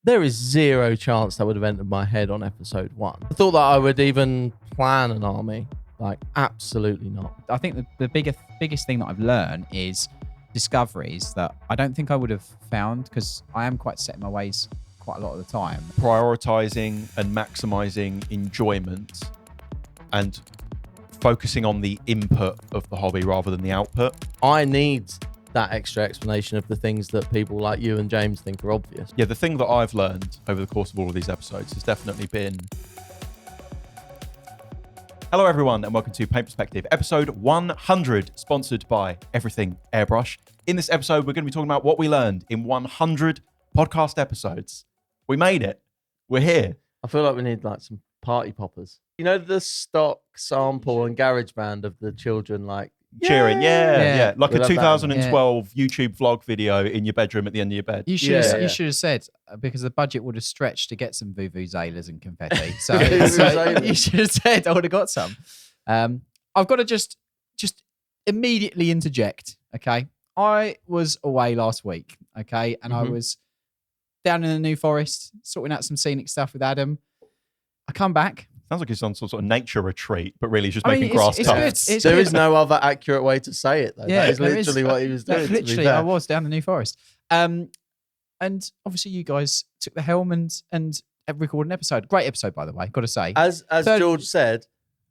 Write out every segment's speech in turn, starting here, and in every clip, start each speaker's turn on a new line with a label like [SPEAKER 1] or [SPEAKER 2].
[SPEAKER 1] There is zero chance that would have entered my head on episode 1. I thought that I would even plan an army. Like, absolutely not.
[SPEAKER 2] I think the biggest thing that I've learned is discoveries that I don't think I would have found, because I am quite set in my ways quite a lot of the time.
[SPEAKER 3] Prioritizing and maximizing enjoyment and focusing on the input of the hobby rather than the output.
[SPEAKER 1] I need that extra explanation of the things that people like you and James think are obvious.
[SPEAKER 3] Yeah, the thing that I've learned over the course of all of these episodes has definitely been... Hello everyone and welcome to Paint Perspective, episode 100, sponsored by Everything Airbrush. In this episode, we're going to be talking about what we learned in 100 podcast episodes. We made it. We're here.
[SPEAKER 1] I feel like we need like some party poppers. You know the stock sample and GarageBand of the children like
[SPEAKER 3] cheering, yeah. Like
[SPEAKER 1] We'll
[SPEAKER 3] a
[SPEAKER 1] have that.
[SPEAKER 3] 2012 YouTube vlog video in your bedroom at the end of your bed.
[SPEAKER 2] You should have said, because the budget would have stretched to get some vuvuzelas and confetti. So you should have said I would have got some. I've got to just immediately interject. Okay, I was away last week. Okay, and I was down in the New Forest sorting out some scenic stuff with Adam. I come back.
[SPEAKER 3] Sounds like he's on some sort of nature retreat, but really he's just making grass
[SPEAKER 2] it's
[SPEAKER 3] tufts.
[SPEAKER 2] good.
[SPEAKER 1] There is no other accurate way to say it though.
[SPEAKER 2] Yeah,
[SPEAKER 1] that is
[SPEAKER 2] there
[SPEAKER 1] literally
[SPEAKER 2] is.
[SPEAKER 1] what he was doing. to be
[SPEAKER 2] Literally,
[SPEAKER 1] fair.
[SPEAKER 2] I was down the New Forest. And obviously you guys took the helm and recorded an episode. Great episode, by the way, got to say.
[SPEAKER 1] As George said,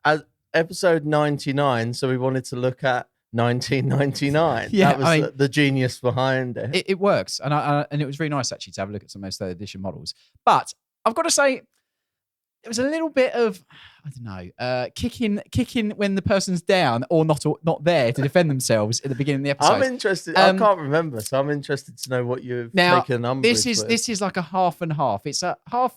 [SPEAKER 1] as episode 99, so we wanted to look at 1999.
[SPEAKER 2] Yeah,
[SPEAKER 1] that was the genius behind it.
[SPEAKER 2] It works. And it was really nice actually to have a look at some of those third edition models. But I've got to say, there was a little bit of, I don't know, kicking when the person's down or not there to defend themselves at the beginning of the episode.
[SPEAKER 1] I'm interested. I can't remember, so I'm interested to know what you've taken a number.
[SPEAKER 2] This is like a half and half. It's a half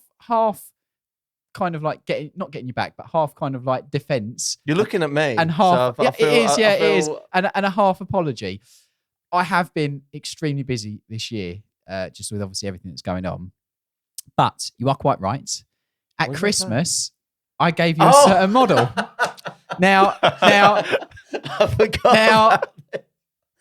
[SPEAKER 2] kind of like not getting you back, but half kind of like defense.
[SPEAKER 1] You're looking at me,
[SPEAKER 2] and half.
[SPEAKER 1] So
[SPEAKER 2] it is, and a half apology. I have been extremely busy this year, just with obviously everything that's going on. But you are quite right. At Christmas, I gave you a certain model. Now,
[SPEAKER 1] I forgot.
[SPEAKER 2] Now,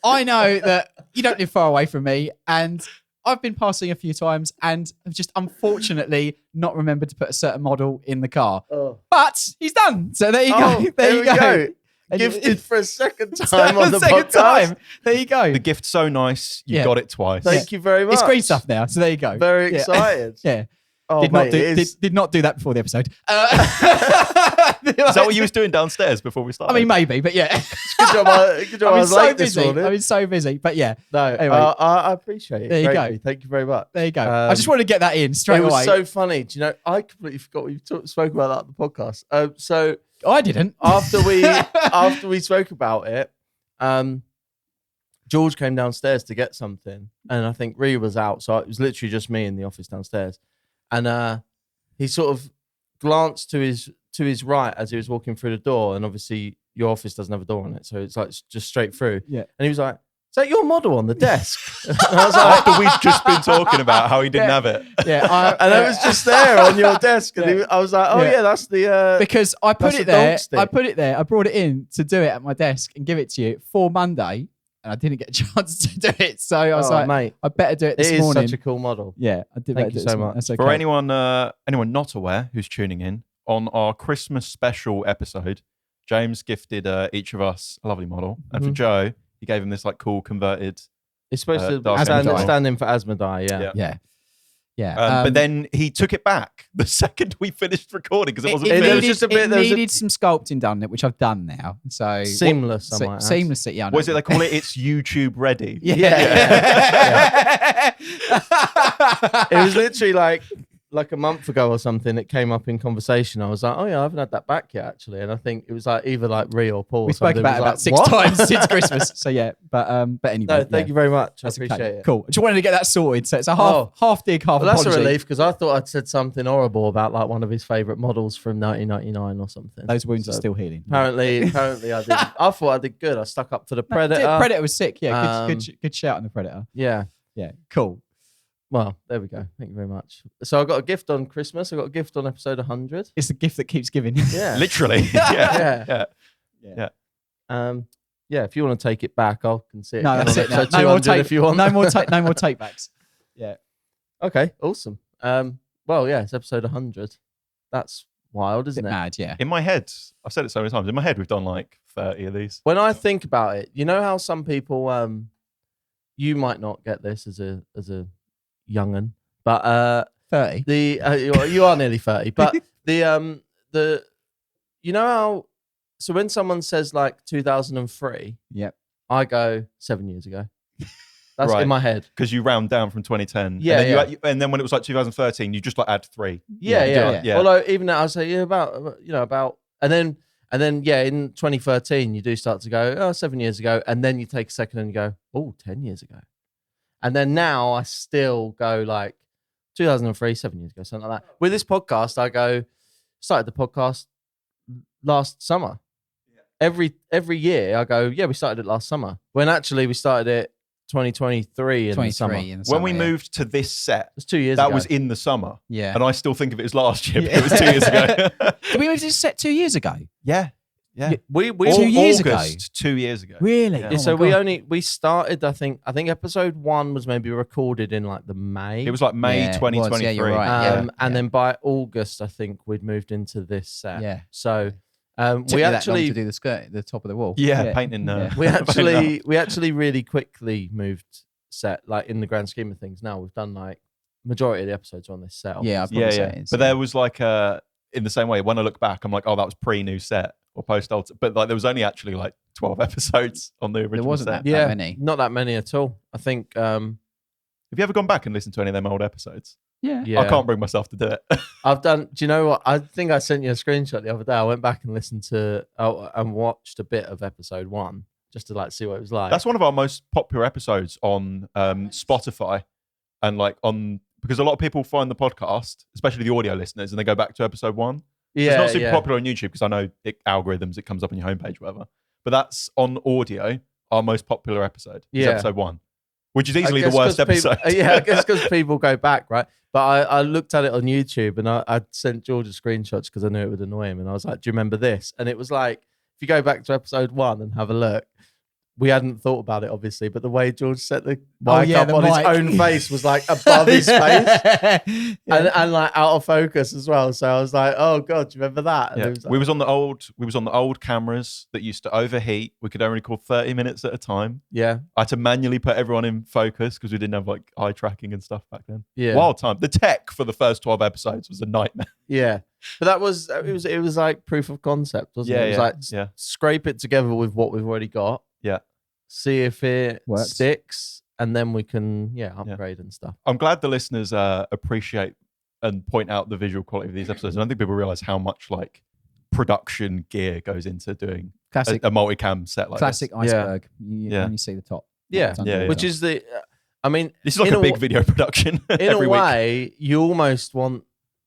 [SPEAKER 2] I know that you don't live far away from me, and I've been passing a few times, and have just unfortunately not remembered to put a certain model in the car.
[SPEAKER 1] Oh.
[SPEAKER 2] But he's done. So there you go. There you go.
[SPEAKER 1] Gifted for a second time on the
[SPEAKER 2] second
[SPEAKER 1] podcast.
[SPEAKER 2] time. There you go.
[SPEAKER 3] The gift's so nice, you got it twice.
[SPEAKER 1] Thank you very much.
[SPEAKER 2] It's green stuff now. So there you go.
[SPEAKER 1] Very excited.
[SPEAKER 2] Yeah.
[SPEAKER 1] Oh,
[SPEAKER 2] Did not do that before the episode. Is
[SPEAKER 3] that what you was doing downstairs before we started?
[SPEAKER 2] I mean, maybe, but yeah.
[SPEAKER 1] Good job. I was late this
[SPEAKER 2] busy.
[SPEAKER 1] morning.
[SPEAKER 2] I've been so busy, but yeah.
[SPEAKER 1] No,
[SPEAKER 2] Anyway.
[SPEAKER 1] I appreciate it.
[SPEAKER 2] There you
[SPEAKER 1] greatly.
[SPEAKER 2] go.
[SPEAKER 1] Thank you very much.
[SPEAKER 2] There you go. I just wanted to get that in straight
[SPEAKER 1] away. It was
[SPEAKER 2] away.
[SPEAKER 1] so funny. Do you know, I completely forgot we spoke about that on the podcast. So
[SPEAKER 2] I didn't.
[SPEAKER 1] After we spoke about it, George came downstairs to get something, and I think Rhea was out, so it was literally just me in the office downstairs. And he sort of glanced to his right as he was walking through the door, and obviously your office doesn't have a door on it, so it's like just straight through.
[SPEAKER 2] Yeah.
[SPEAKER 1] And he was like, "Is that your model on the desk?" And I was like,
[SPEAKER 3] after we've just been talking about how he didn't have it.
[SPEAKER 2] Yeah,
[SPEAKER 1] and it was just there on your desk, and I was like, "Oh yeah, that's the."
[SPEAKER 2] Because I put
[SPEAKER 1] that's
[SPEAKER 2] it
[SPEAKER 1] the
[SPEAKER 2] there.
[SPEAKER 1] dog stick.
[SPEAKER 2] I put it there. I brought it in to do it at my desk and give it to you for Monday, and I didn't get a chance to do it. So I was like,
[SPEAKER 1] mate,
[SPEAKER 2] I better do it this
[SPEAKER 1] it
[SPEAKER 2] morning.
[SPEAKER 1] Is such a cool model.
[SPEAKER 2] Yeah, I did.
[SPEAKER 1] Thank you so much.
[SPEAKER 2] That's okay.
[SPEAKER 3] For anyone not aware who's tuning in, on our Christmas special episode, James gifted each of us a lovely model, and for Joe, he gave him this like cool converted.
[SPEAKER 1] It's supposed to
[SPEAKER 2] Asmodee.
[SPEAKER 1] stand in for Asmodee,
[SPEAKER 2] yeah.
[SPEAKER 3] But then he took it back the second we finished recording because it wasn't
[SPEAKER 1] There
[SPEAKER 3] finished.
[SPEAKER 1] was just a bit.
[SPEAKER 2] It needed some sculpting done, which I've done now. So
[SPEAKER 1] Seamless, I might add.
[SPEAKER 2] seamless. Yeah.
[SPEAKER 3] What is it they call it? It's YouTube ready.
[SPEAKER 2] Yeah.
[SPEAKER 1] It was literally like a month ago or something. It came up in conversation. I was like, "Oh yeah, I haven't had that back yet, actually." And I think it was like either like Rhea or Paul.
[SPEAKER 2] We spoke about it about 6 times since Christmas. So yeah, but anyway.
[SPEAKER 1] No, thank you very much.
[SPEAKER 2] That's
[SPEAKER 1] I appreciate it.
[SPEAKER 2] Cool. I just wanted to get that sorted. So it's a half dig, half
[SPEAKER 1] Well, that's
[SPEAKER 2] apology.
[SPEAKER 1] a relief because I thought I'd said something horrible about like one of his favourite models from 1999 or something.
[SPEAKER 2] Those wounds are still healing.
[SPEAKER 1] Apparently I did. I thought I did good. I stuck up for the Predator.
[SPEAKER 2] Predator was sick. Yeah, good shout on the Predator.
[SPEAKER 1] Yeah.
[SPEAKER 2] Cool.
[SPEAKER 1] Well, there we go. Thank you very much. So I got a gift on Christmas. I got a gift on episode 100.
[SPEAKER 2] It's the gift that keeps giving.
[SPEAKER 1] Yeah.
[SPEAKER 3] Literally. Yeah.
[SPEAKER 1] If you want to take it back, I can see it.
[SPEAKER 2] No, that's it. Now.
[SPEAKER 1] No more take, if you want.
[SPEAKER 2] No more takebacks. Yeah.
[SPEAKER 1] Okay. Awesome. Well, yeah, it's episode 100. That's wild, isn't
[SPEAKER 2] Bit
[SPEAKER 1] it?
[SPEAKER 2] mad, yeah.
[SPEAKER 3] In my head, I've said it so many times. In my head, we've done like 30 of these.
[SPEAKER 1] When I think about it, you know how some people, you might not get this as a young'un, but
[SPEAKER 2] 30.
[SPEAKER 1] you are nearly 30, but the you know how, so when someone says like 2003,
[SPEAKER 2] Yep.
[SPEAKER 1] I go 7 years ago. That's
[SPEAKER 3] Right.
[SPEAKER 1] in my head.
[SPEAKER 3] Because you round down from 2010.
[SPEAKER 1] Yeah,
[SPEAKER 3] and then when it was like 2013, you just like add 3.
[SPEAKER 1] Yeah. Although even now, I'll say about, and then in 2013, you do start to go, 7 years ago, and then you take a second and you go, 10 years ago, and then now I still go like 2003, 7 years ago, something like that. With this podcast, I go, started the podcast last summer. Every year I go, we started it last summer, when actually we started it 2023 in the summer.
[SPEAKER 3] When we moved to this set,
[SPEAKER 1] It's 2 years ago.
[SPEAKER 3] that was in the summer.
[SPEAKER 2] Yeah.
[SPEAKER 3] And I still think of it as last year, but it was 2 years ago.
[SPEAKER 2] Did we move to this set 2 years ago?
[SPEAKER 3] Yeah.
[SPEAKER 1] we
[SPEAKER 2] 2 years ago?
[SPEAKER 3] August, 2 years ago.
[SPEAKER 2] Really?
[SPEAKER 3] Yeah.
[SPEAKER 2] Oh
[SPEAKER 1] so
[SPEAKER 2] my
[SPEAKER 1] we started, I think episode 1 was maybe recorded in like the May.
[SPEAKER 3] It was like May
[SPEAKER 2] Yeah, it was.
[SPEAKER 3] 2023.
[SPEAKER 2] Yeah, you're right.
[SPEAKER 1] And then by August, I think we'd moved into this set.
[SPEAKER 2] Yeah.
[SPEAKER 1] So
[SPEAKER 2] Took
[SPEAKER 1] we
[SPEAKER 2] you that long
[SPEAKER 1] actually
[SPEAKER 2] to do the skirt, the top of the wall.
[SPEAKER 3] Yeah, painting.
[SPEAKER 1] we actually really quickly moved set, like in the grand scheme of things. Now we've done like majority of the episodes on this set.
[SPEAKER 2] Yeah, I'd probably say it is.
[SPEAKER 3] But there was like in the same way, when I look back, I'm like, that was pre-new set or post-alt. But like there was only actually like 12 episodes on the original
[SPEAKER 2] There wasn't
[SPEAKER 3] set.
[SPEAKER 2] that many.
[SPEAKER 1] Not that many at all. I think.
[SPEAKER 3] Have you ever gone back and listened to any of them old episodes?
[SPEAKER 2] Yeah.
[SPEAKER 1] Yeah.
[SPEAKER 3] I can't bring myself to do it.
[SPEAKER 1] I've done. Do you know what? I think I sent you a screenshot the other day. I went back and listened to and watched a bit of episode 1 just to like see what it was like.
[SPEAKER 3] That's one of our most popular episodes on Spotify, and like because a lot of people find the podcast, especially the audio listeners, and they go back to episode 1. So it's not super popular on YouTube because I know algorithms, it comes up on your homepage, whatever. But that's on audio, our most popular episode. Is episode 1, which is easily the worst episode.
[SPEAKER 1] I guess because people go back, right? But I looked at it on YouTube and I sent George a screenshot because I knew it would annoy him. And I was like, do you remember this? And it was like, if you go back to episode 1 and have a look, we hadn't thought about it, obviously, but the way George set the mic up on his own face was like above his face and like out of focus as well. So I was like, oh God, do you remember that? And
[SPEAKER 3] Yeah.
[SPEAKER 1] it was like,
[SPEAKER 3] we was on the old cameras that used to overheat. We could only record 30 minutes at a time.
[SPEAKER 1] yeah.
[SPEAKER 3] I had to manually put everyone in focus because we didn't have like eye tracking and stuff back then.
[SPEAKER 1] Yeah.
[SPEAKER 3] Wild time. The tech for the first 12 episodes was a nightmare.
[SPEAKER 1] Yeah. But it was like proof of concept, wasn't it? It was like scrape it together with what we've already got.
[SPEAKER 3] Yeah.
[SPEAKER 1] See if it
[SPEAKER 2] Works.
[SPEAKER 1] sticks, and then we can upgrade and stuff.
[SPEAKER 3] I'm glad the listeners appreciate and point out the visual quality of these episodes. I don't think people realize how much like production gear goes into doing
[SPEAKER 2] Classic,
[SPEAKER 3] a multicam set like
[SPEAKER 2] classic
[SPEAKER 3] this.
[SPEAKER 2] iceberg. You
[SPEAKER 3] Yeah.
[SPEAKER 2] only see the top.
[SPEAKER 1] Yeah.
[SPEAKER 2] It's under
[SPEAKER 1] Which
[SPEAKER 2] the-
[SPEAKER 1] is the, I mean,
[SPEAKER 3] This is like
[SPEAKER 1] in
[SPEAKER 3] a
[SPEAKER 1] a
[SPEAKER 3] big
[SPEAKER 1] w-
[SPEAKER 3] video production
[SPEAKER 1] in
[SPEAKER 3] every
[SPEAKER 1] a
[SPEAKER 3] week.
[SPEAKER 1] way, you almost want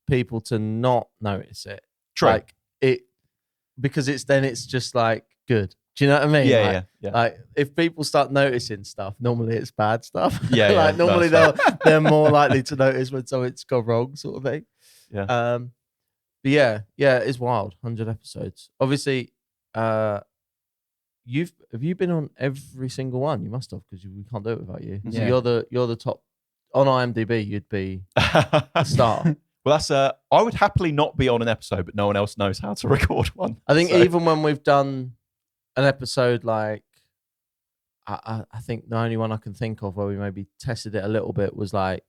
[SPEAKER 1] people to not notice it.
[SPEAKER 3] True.
[SPEAKER 1] Like because it's just like good. Do you know what I mean?
[SPEAKER 3] Yeah.
[SPEAKER 1] Like if people start noticing stuff, normally it's bad stuff.
[SPEAKER 3] Yeah, yeah.
[SPEAKER 1] Like
[SPEAKER 3] No,
[SPEAKER 1] normally
[SPEAKER 3] that's
[SPEAKER 1] they're more likely to notice when something's gone wrong, sort of thing.
[SPEAKER 3] Yeah.
[SPEAKER 1] But yeah, it's wild. 100 episodes. Obviously, have you been on every single one? You must have, because we can't do it without you. So
[SPEAKER 2] Yeah.
[SPEAKER 1] you're the top on IMDb. You'd be a star.
[SPEAKER 3] Well, that's I would happily not be on an episode, but no one else knows how to record one.
[SPEAKER 1] I think
[SPEAKER 3] So-
[SPEAKER 1] even when we've done an episode like, I think the only one I can think of where we maybe tested it a little bit was like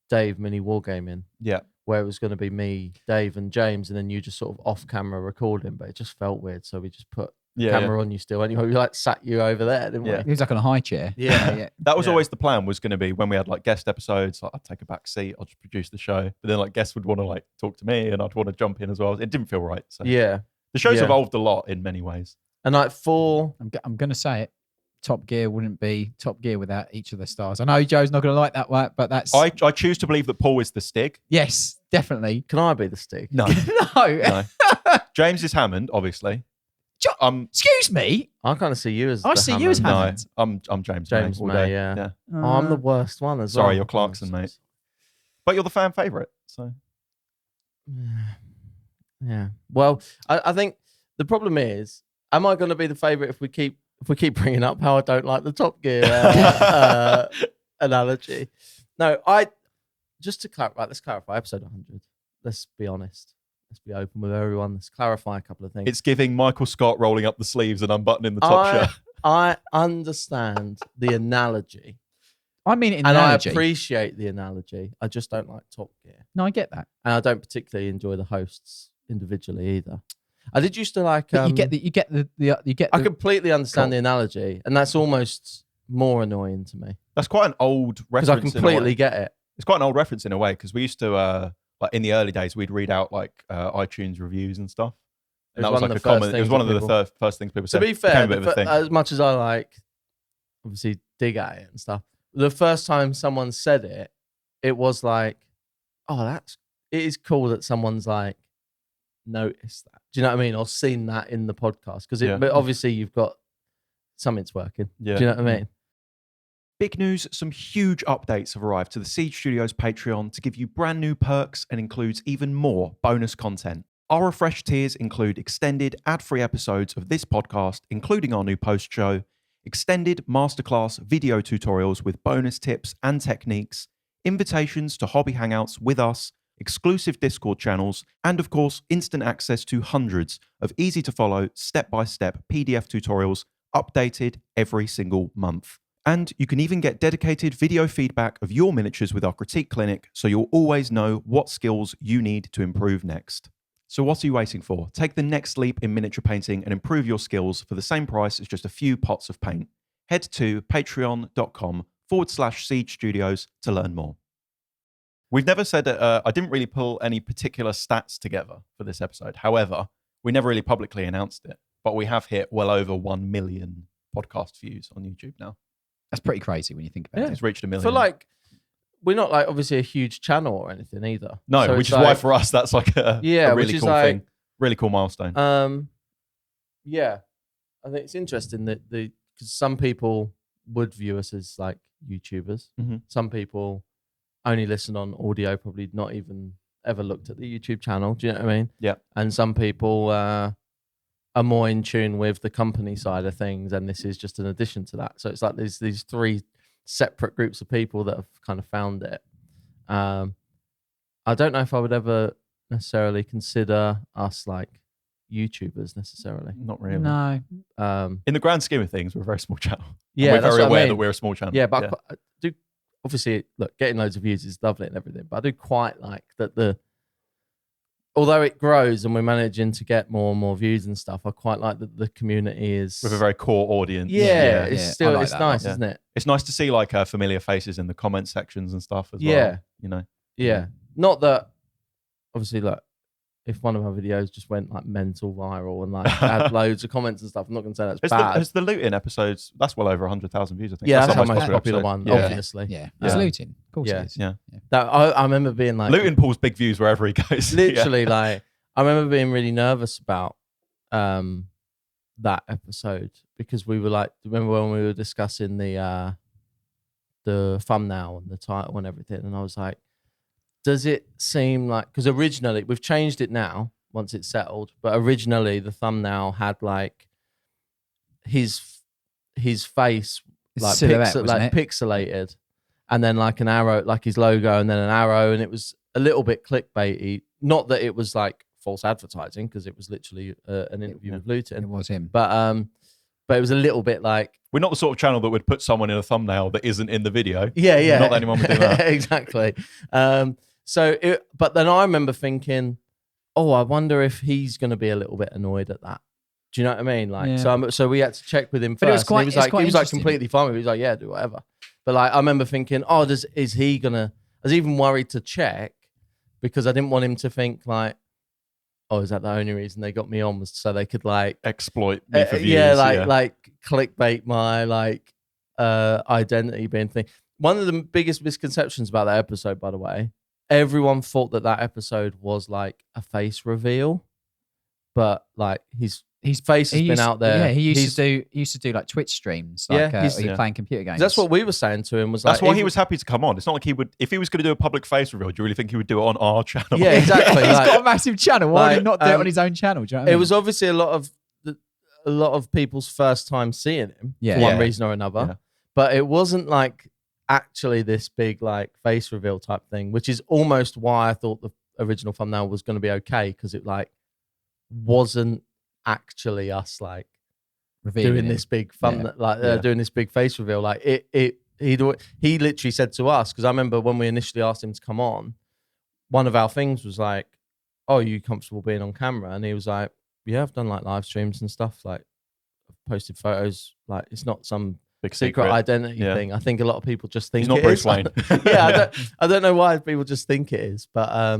[SPEAKER 1] Dave mini wargaming,
[SPEAKER 3] Yeah.
[SPEAKER 1] where it was going to be me, Dave, and James, and then you just sort of off camera recording, but it just felt weird, so we just put camera on you still. Anyway, we like sat you over there, didn't
[SPEAKER 3] Yeah.
[SPEAKER 2] He was like on a high chair.
[SPEAKER 1] Yeah.
[SPEAKER 3] That was
[SPEAKER 1] Yeah.
[SPEAKER 3] always the plan, was going to be when we had like guest episodes, like, I'd take a back seat, I'll just produce the show. But then like guests would want to like talk to me and I'd want to jump in as well. It didn't feel right. So
[SPEAKER 1] Yeah.
[SPEAKER 3] the show's
[SPEAKER 1] Yeah.
[SPEAKER 3] evolved a lot in many ways.
[SPEAKER 1] And like
[SPEAKER 2] I'm going to say it. Top Gear wouldn't be Top Gear without each of the stars. I know Joe's not going to like that one, but that's...
[SPEAKER 3] I choose to believe that Paul is the Stig.
[SPEAKER 2] Yes, definitely.
[SPEAKER 1] can I be the stick?
[SPEAKER 3] No.
[SPEAKER 2] No.
[SPEAKER 3] No. James is Hammond, obviously.
[SPEAKER 2] Excuse me.
[SPEAKER 1] I kind of see you as
[SPEAKER 2] I
[SPEAKER 1] the
[SPEAKER 2] see you as
[SPEAKER 1] Hammond.
[SPEAKER 2] Hammond.
[SPEAKER 3] No, I'm James.
[SPEAKER 1] James
[SPEAKER 3] May, all
[SPEAKER 1] May,
[SPEAKER 3] day.
[SPEAKER 1] yeah. Oh, I'm the worst one as well.
[SPEAKER 3] Sorry, you're Clarkson, mate. But you're the fan favourite. So
[SPEAKER 1] Yeah. Well, I think the problem is, am I going to be the favourite if we keep bringing up how I don't like the Top Gear analogy? No, just to clarify, let's clarify episode 100. Let's be honest. Let's be open with everyone. Let's clarify a couple of things.
[SPEAKER 3] It's giving Michael Scott rolling up the sleeves and unbuttoning the top shirt.
[SPEAKER 1] I understand the analogy.
[SPEAKER 2] I mean,
[SPEAKER 1] and
[SPEAKER 2] analogy.
[SPEAKER 1] I appreciate the analogy. I just don't like Top Gear.
[SPEAKER 2] No, I get that.
[SPEAKER 1] And I don't particularly enjoy the hosts individually either. I did used to like.
[SPEAKER 2] But you get the.
[SPEAKER 1] I completely understand the analogy, and that's almost more annoying to me.
[SPEAKER 3] That's quite an old reference.
[SPEAKER 1] Because I completely get it.
[SPEAKER 3] It's quite an old reference in a way, because we used to, like in the early days, we'd read out like iTunes reviews and stuff. And that was like a common. It was one of the first things people said.
[SPEAKER 1] To be fair, as much as I like, obviously dig at it and stuff, the first time someone said it, it was like, oh, it is cool that someone's like noticed that. Do you know what I mean? Or seen that in the podcast, because but obviously you've got something's working. Yeah. Do you know what I mean?
[SPEAKER 3] Big news, some huge updates have arrived to the Siege Studios Patreon to give you brand new perks and includes even more bonus content. Our refreshed tiers include extended ad-free episodes of this podcast, including our new post show, extended masterclass video tutorials with bonus tips and techniques, invitations to hobby hangouts with us, exclusive Discord channels, and of course, instant access to hundreds of easy-to-follow, step-by-step PDF tutorials updated every single month. And you can even get dedicated video feedback of your miniatures with our critique clinic, so you'll always know what skills you need to improve next. So what are you waiting for? Take the next leap in miniature painting and improve your skills for the same price as just a few pots of paint. Head to patreon.com/Siege Studios to learn more. We've never said that I didn't really pull any particular stats together for this episode. However, we never really publicly announced it, but we have hit well over 1 million podcast views on YouTube now.
[SPEAKER 2] That's pretty crazy when you think about it.
[SPEAKER 3] It's reached 1 million.
[SPEAKER 1] For like, we're not like obviously a huge channel or anything either.
[SPEAKER 3] No,
[SPEAKER 1] so
[SPEAKER 3] which is like, why for us that's like a really cool thing. Really cool milestone.
[SPEAKER 1] Yeah. I think it's interesting that because some people would view us as like YouTubers.
[SPEAKER 3] Mm-hmm.
[SPEAKER 1] Some people only listen on audio, probably not even ever looked at the YouTube channel. Do you know what I mean?
[SPEAKER 3] Yeah.
[SPEAKER 1] And some people are more in tune with the company side of things, and this is just an addition to that. So it's like there's these three separate groups of people that have kind of found it. I don't know if I would ever necessarily consider us like YouTubers necessarily.
[SPEAKER 3] Not really.
[SPEAKER 2] No.
[SPEAKER 3] In the grand scheme of things, we're a very small channel.
[SPEAKER 1] Yeah,
[SPEAKER 3] and we're very aware that we're a small channel.
[SPEAKER 1] Yeah, but I do obviously look, getting loads of views is lovely and everything, but I do quite like that although it grows and we're managing to get more and more views and stuff, I quite like that the community is
[SPEAKER 3] with a very core audience.
[SPEAKER 1] Yeah, it's still
[SPEAKER 2] like
[SPEAKER 1] it's nice, isn't it?
[SPEAKER 3] It's nice to see like familiar faces in the comment sections and stuff as
[SPEAKER 1] well.
[SPEAKER 3] You know.
[SPEAKER 1] Yeah. Not that obviously look, if one of our videos just went like mental viral and like had loads of comments and stuff, I'm not going to say that's bad.
[SPEAKER 3] Has the looting episodes, that's well over 100,000 views, I think.
[SPEAKER 1] Yeah, that's our most popular one, obviously.
[SPEAKER 2] Yeah. It's looting. Of course it is.
[SPEAKER 3] Yeah.
[SPEAKER 1] I remember being like...
[SPEAKER 3] Looting pulls big views wherever he goes.
[SPEAKER 1] Literally, like, I remember being really nervous about that episode because we were like, remember when we were discussing the thumbnail and the title and everything, and I was like, does it seem like, because originally we've changed it now once it's settled, but originally the thumbnail had like his face like pixelated, and then like an arrow, like his logo, and then an arrow, and it was a little bit clickbaity. Not that it was like false advertising, because it was literally an interview with Luton.
[SPEAKER 2] It was him,
[SPEAKER 1] but it was a little bit like,
[SPEAKER 3] we're not the sort of channel that would put someone in a thumbnail that isn't in the video.
[SPEAKER 1] Yeah.
[SPEAKER 3] Not that anyone would do that.
[SPEAKER 1] Exactly. But then I remember thinking, oh, I wonder if he's going to be a little bit annoyed at that. Do you know what I mean? Like, so we had to check with him first.
[SPEAKER 2] But he was
[SPEAKER 1] like completely fine with it. He was like, yeah, do whatever. But like, I remember thinking, oh, is he gonna? I was even worried to check because I didn't want him to think like, oh, is that the only reason they got me on was so they could like
[SPEAKER 3] exploit me for views?
[SPEAKER 1] Yeah, like clickbait my like identity being thing. One of the biggest misconceptions about that episode, by the way, everyone thought that episode was like a face reveal, but like his face has been out there.
[SPEAKER 2] Yeah, he used to do like Twitch streams, like playing computer games.
[SPEAKER 1] That's what we were saying to him.
[SPEAKER 3] That's why he was happy to come on. It's not like he would, if he was going to do a public face reveal, do you really think he would do it on our channel?
[SPEAKER 1] Yeah, exactly.
[SPEAKER 2] He's got a massive channel. Why would he not do it on his own channel? Do you know what I mean?
[SPEAKER 1] It was obviously a lot of people's first time seeing him for one reason or another. Yeah. But it wasn't like actually this big like face reveal type thing, which is almost why I thought the original thumbnail was going to be okay, because it like wasn't actually us like
[SPEAKER 2] Revealing
[SPEAKER 1] doing
[SPEAKER 2] him.
[SPEAKER 1] this big thumb,
[SPEAKER 3] Yeah.
[SPEAKER 1] doing this big face reveal. Like he literally said to us, because I remember when we initially asked him to come on, one of our things was like, "Oh, are you comfortable being on camera?" And he was like, "Yeah, I've done like live streams and stuff. Like, I've posted photos. Like, it's not some
[SPEAKER 3] Big
[SPEAKER 1] secret
[SPEAKER 3] secret.
[SPEAKER 1] identity
[SPEAKER 3] Yeah.
[SPEAKER 1] thing." I think a lot of people just think
[SPEAKER 3] He's not
[SPEAKER 1] it
[SPEAKER 3] Bruce
[SPEAKER 1] is.
[SPEAKER 3] Wayne.
[SPEAKER 1] Yeah, I don't know why people just think it is, but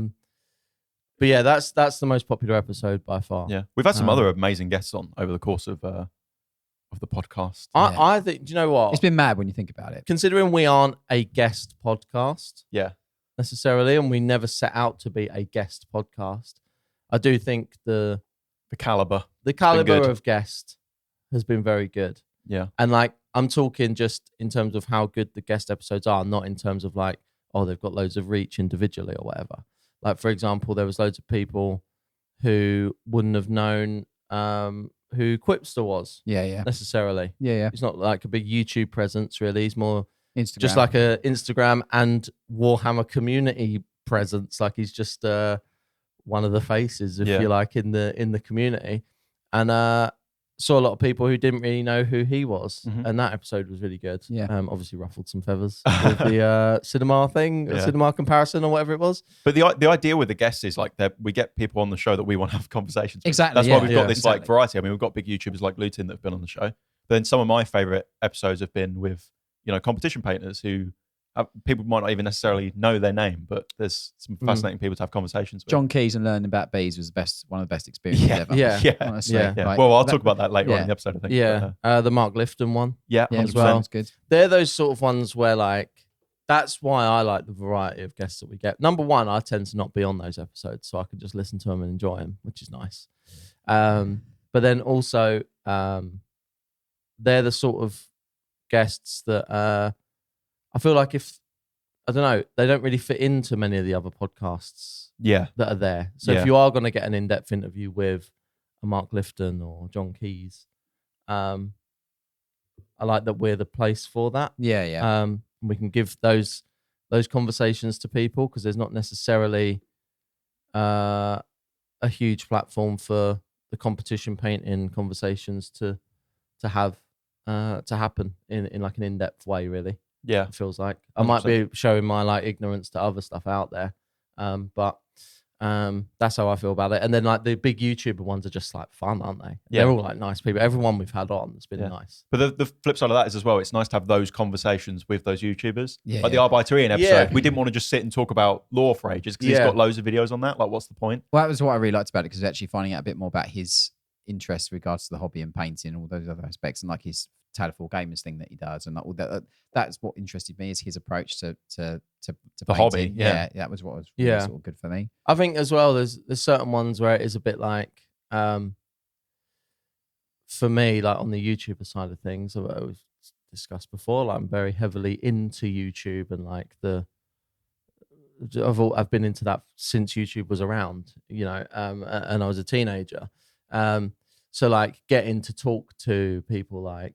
[SPEAKER 1] yeah, that's the most popular episode by far.
[SPEAKER 3] Yeah, we've had some other amazing guests on over the course of the podcast.
[SPEAKER 1] I think. Do you know what?
[SPEAKER 2] It's been mad when you think about it.
[SPEAKER 1] Considering we aren't a guest podcast
[SPEAKER 3] Yeah,
[SPEAKER 1] necessarily, and we never set out to be a guest podcast, I do think the
[SPEAKER 3] caliber.
[SPEAKER 1] caliber
[SPEAKER 3] good.
[SPEAKER 1] of guest has been very good.
[SPEAKER 3] Yeah,
[SPEAKER 1] And like, I'm talking just in terms of how good the guest episodes are, not in terms of like, oh, they've got loads of reach individually or whatever. Like, for example, there was loads of people who wouldn't have known who Quipster was
[SPEAKER 2] Yeah.
[SPEAKER 1] necessarily.
[SPEAKER 2] Yeah.
[SPEAKER 1] He's not like a big YouTube presence, really. He's more
[SPEAKER 2] Instagram.
[SPEAKER 1] just like a Instagram and Warhammer community presence. Like, he's just one of the faces, if
[SPEAKER 3] Yeah.
[SPEAKER 1] you like, in the community. And saw a lot of people who didn't really know who he was,
[SPEAKER 3] Mhm.
[SPEAKER 1] and that episode was really good.
[SPEAKER 2] Yeah.
[SPEAKER 1] Obviously ruffled some feathers with the cinema thing,
[SPEAKER 3] Yeah.
[SPEAKER 1] cinema comparison or whatever it was.
[SPEAKER 3] but the idea with the guests is like that we get people on the show that we want to have conversations with.
[SPEAKER 2] Exactly,
[SPEAKER 3] That's
[SPEAKER 2] yeah.
[SPEAKER 3] why we've got
[SPEAKER 1] Yeah.
[SPEAKER 3] this like variety. I mean, we've got big YouTubers like Lutin that have been on the show. But then some of my favorite episodes have been with, competition painters who people might not even necessarily know their name, but there's some fascinating people to have conversations with.
[SPEAKER 2] John Keys and learning about bees was one of the best experiences ever.
[SPEAKER 1] Yeah.
[SPEAKER 2] Honestly.
[SPEAKER 1] Yeah.
[SPEAKER 3] Yeah.
[SPEAKER 2] Like,
[SPEAKER 3] Well, I'll talk about that later on
[SPEAKER 2] yeah.
[SPEAKER 3] in the episode, I think.
[SPEAKER 1] Yeah,
[SPEAKER 3] But,
[SPEAKER 1] the Mark Lifton one.
[SPEAKER 3] yeah,
[SPEAKER 2] Yeah,
[SPEAKER 3] 100%.
[SPEAKER 2] as well. It's good.
[SPEAKER 1] They're those sort of ones where like, that's why I like the variety of guests that we get. Number one, I tend to not be on those episodes, so I can just listen to them and enjoy them, which is nice. But then also, they're the sort of guests that I feel like I don't know, they don't really fit into many of the other podcasts
[SPEAKER 3] Yeah.
[SPEAKER 1] that are there. So
[SPEAKER 3] Yeah.
[SPEAKER 1] if you are going to get an in-depth interview with a Mark Lifton or John Keys, I like that we're the place for that.
[SPEAKER 2] Yeah.
[SPEAKER 1] We can give those conversations to people, because there's not necessarily a huge platform for the competition painting conversations to happen in like an in-depth way, really.
[SPEAKER 3] Yeah.
[SPEAKER 1] It feels like I might
[SPEAKER 3] 100%.
[SPEAKER 1] be showing my like ignorance to other stuff out there, but that's how I feel about it. And then like the big YouTuber ones are just like fun, aren't they?
[SPEAKER 3] Yeah.
[SPEAKER 1] They're all like nice people. Everyone we've had on has been
[SPEAKER 3] Yeah.
[SPEAKER 1] nice.
[SPEAKER 3] But the flip side of that is as well, it's nice to have those conversations with those YouTubers.
[SPEAKER 2] Yeah,
[SPEAKER 3] Like
[SPEAKER 2] yeah.
[SPEAKER 3] the R by Tyrian episode,
[SPEAKER 1] Yeah.
[SPEAKER 3] we didn't want to just sit and talk about lore for ages because he's
[SPEAKER 1] Yeah.
[SPEAKER 3] got loads of videos on that. Like, what's the point?
[SPEAKER 2] Well, that was what I really liked about it, because actually finding out a bit more about his interests with regards to the hobby and painting and all those other aspects, and like his Taliful Gamers thing that he does, and like all that. That's what interested me, is his approach to
[SPEAKER 3] The
[SPEAKER 2] painting.
[SPEAKER 3] hobby, yeah.
[SPEAKER 2] That was what was really
[SPEAKER 1] Yeah.
[SPEAKER 2] sort of good for me.
[SPEAKER 1] I think as well, there's certain ones where it is a bit like, for me, like on the YouTuber side of things, we've discussed before, like I'm very heavily into YouTube, and like I've been into that since YouTube was around, and I was a teenager. So like getting to talk to people like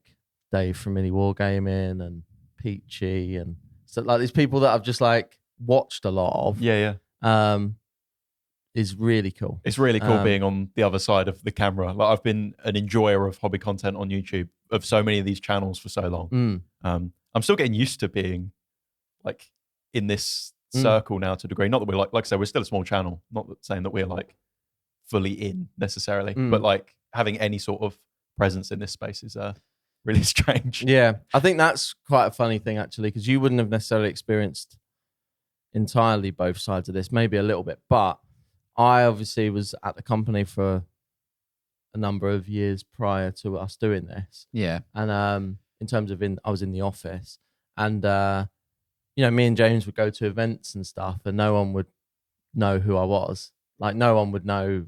[SPEAKER 1] Dave from Mini Wargaming and Peachy, and so like these people that I've just like watched a lot of,
[SPEAKER 3] Yeah.
[SPEAKER 1] is really cool.
[SPEAKER 3] It's really cool being on the other side of the camera. Like, I've been an enjoyer of hobby content on YouTube, of so many of these channels for so long. I'm still getting used to being like in this circle now to a degree. Not that we're like I said, we're still a small channel. Not saying that we're like fully in necessarily, but like having any sort of presence in this space is really strange.
[SPEAKER 1] Yeah, I think that's quite a funny thing actually, because you wouldn't have necessarily experienced entirely both sides of this, maybe a little bit, but I obviously was at the company for a number of years prior to us doing this.
[SPEAKER 2] Yeah.
[SPEAKER 1] And in terms of I was in the office, and me and James would go to events and stuff, and no one would know who I was. Like, no one would know,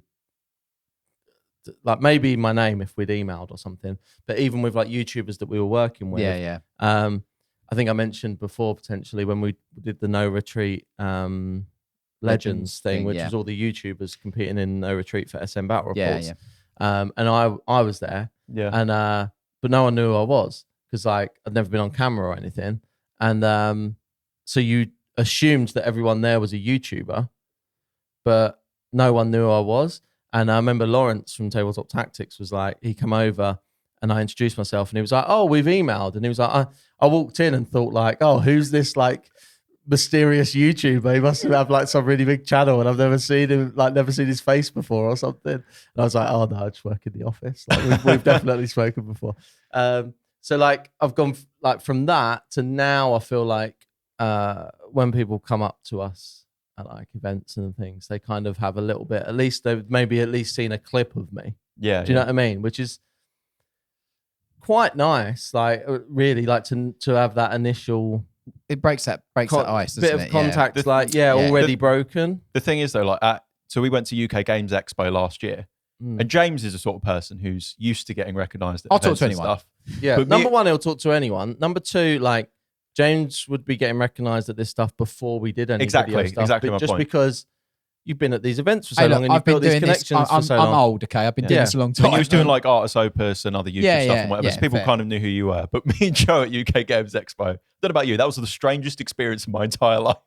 [SPEAKER 1] like maybe my name if we'd emailed or something. But even with like YouTubers that we were working with,
[SPEAKER 2] Yeah.
[SPEAKER 1] I think I mentioned before, potentially when we did the No Retreat Legends thing, which was all the YouTubers competing in No Retreat for SM Battle Reports.
[SPEAKER 2] Yeah.
[SPEAKER 1] And I was there,
[SPEAKER 3] Yeah.
[SPEAKER 1] and but no one knew who I was, because like I'd never been on camera or anything. And so you assumed that everyone there was a YouTuber, but no one knew who I was. And I remember Lawrence from Tabletop Tactics was like, he came over and I introduced myself and he was like, oh, we've emailed. And he was like, I walked in and thought like, oh, who's this like mysterious YouTuber? He must have like some really big channel and I've never seen him, like never seen his face before or something. And I was like, oh no, I just work in the office. Like we've definitely spoken before. So like I've gone like from that to now I feel like when people come up to us at like events and things, they kind of have a little bit, at least they've maybe at least seen a clip of me.
[SPEAKER 3] Yeah.
[SPEAKER 1] Do you know what I mean? Which is quite nice. Like really like to have that initial,
[SPEAKER 2] it breaks that ice, doesn't
[SPEAKER 1] bit of
[SPEAKER 2] it?
[SPEAKER 1] contact, like already broken.
[SPEAKER 3] The thing is though, like so we went to UK Games Expo last year, and James is a sort of person who's used to getting recognised at
[SPEAKER 2] I'll talk
[SPEAKER 3] events
[SPEAKER 2] to
[SPEAKER 3] and
[SPEAKER 2] anyone.
[SPEAKER 3] stuff.
[SPEAKER 1] Yeah.
[SPEAKER 3] But
[SPEAKER 1] Number one, he'll talk to anyone. Number two, like James would be getting recognised at this stuff before we did any video stuff.
[SPEAKER 3] Exactly my
[SPEAKER 1] just
[SPEAKER 3] point.
[SPEAKER 1] because you've been at these events for so
[SPEAKER 2] Hey,
[SPEAKER 1] long
[SPEAKER 2] look,
[SPEAKER 1] and you've
[SPEAKER 2] I've been
[SPEAKER 1] built these
[SPEAKER 2] doing this.
[SPEAKER 1] connections for so
[SPEAKER 2] I'm
[SPEAKER 1] long.
[SPEAKER 2] old, okay? I've been doing this a long
[SPEAKER 3] So
[SPEAKER 2] time.
[SPEAKER 3] you was doing like Artis Opus and other YouTube stuff and whatever, so people
[SPEAKER 2] fair.
[SPEAKER 3] kind of knew who you were. But me and Joe at UK Games Expo, I don't know about you, that was the strangest experience of my entire life.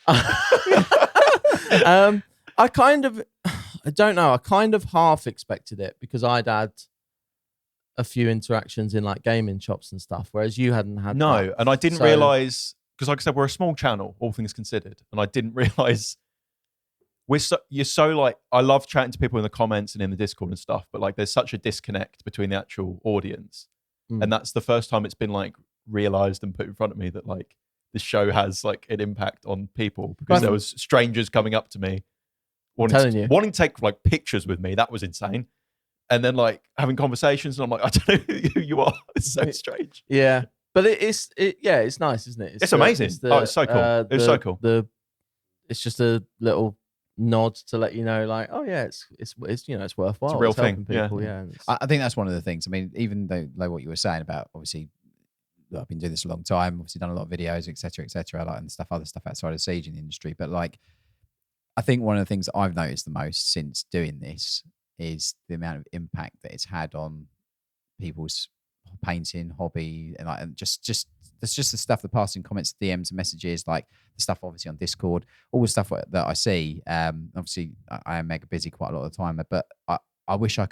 [SPEAKER 1] I don't know. I kind of half expected it because I'd had a few interactions in like gaming shops and stuff, whereas you hadn't had.
[SPEAKER 3] No,
[SPEAKER 1] that.
[SPEAKER 3] and I didn't realise, because like I said, we're a small channel, all things considered, and I didn't realise you're so like, I love chatting to people in the comments and in the Discord and stuff, but like there's such a disconnect between the actual audience. And that's the first time it's been like realised and put in front of me that like this show has like an impact on people, because there was strangers coming up to me wanting to take like pictures with me. That was insane. And then like having conversations and I'm like, I don't know who you are. It's so strange.
[SPEAKER 1] Yeah. But it's nice, isn't it?
[SPEAKER 3] It's amazing. It's so cool. It's so cool.
[SPEAKER 1] It's just a little nod to let you know, like, oh yeah, it's you know, it's worthwhile.
[SPEAKER 3] It's a real thing.
[SPEAKER 1] People,
[SPEAKER 2] I think that's one of the things. I mean, even though like what you were saying about, obviously, I've been doing this a long time, obviously done a lot of videos, etc., like, and stuff, other stuff outside of Siege in the industry. But like, I think one of the things that I've noticed the most since doing this is the amount of impact that it's had on people's painting hobby, and like, and just that's just the stuff that passing comments, DMs, and messages, like the stuff obviously on Discord, all the stuff that I see. Obviously, I am mega busy quite a lot of the time, but I wish I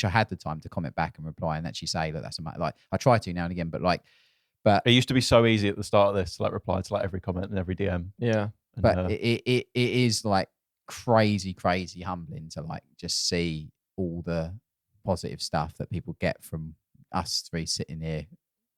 [SPEAKER 2] had the time to comment back and reply and actually say, look, that's like I try to now and again, but it
[SPEAKER 3] used to be so easy at the start of this to like reply to like every comment and every DM.
[SPEAKER 1] Yeah,
[SPEAKER 3] and,
[SPEAKER 2] but it is like crazy humbling to like just see all the positive stuff that people get from us three sitting here.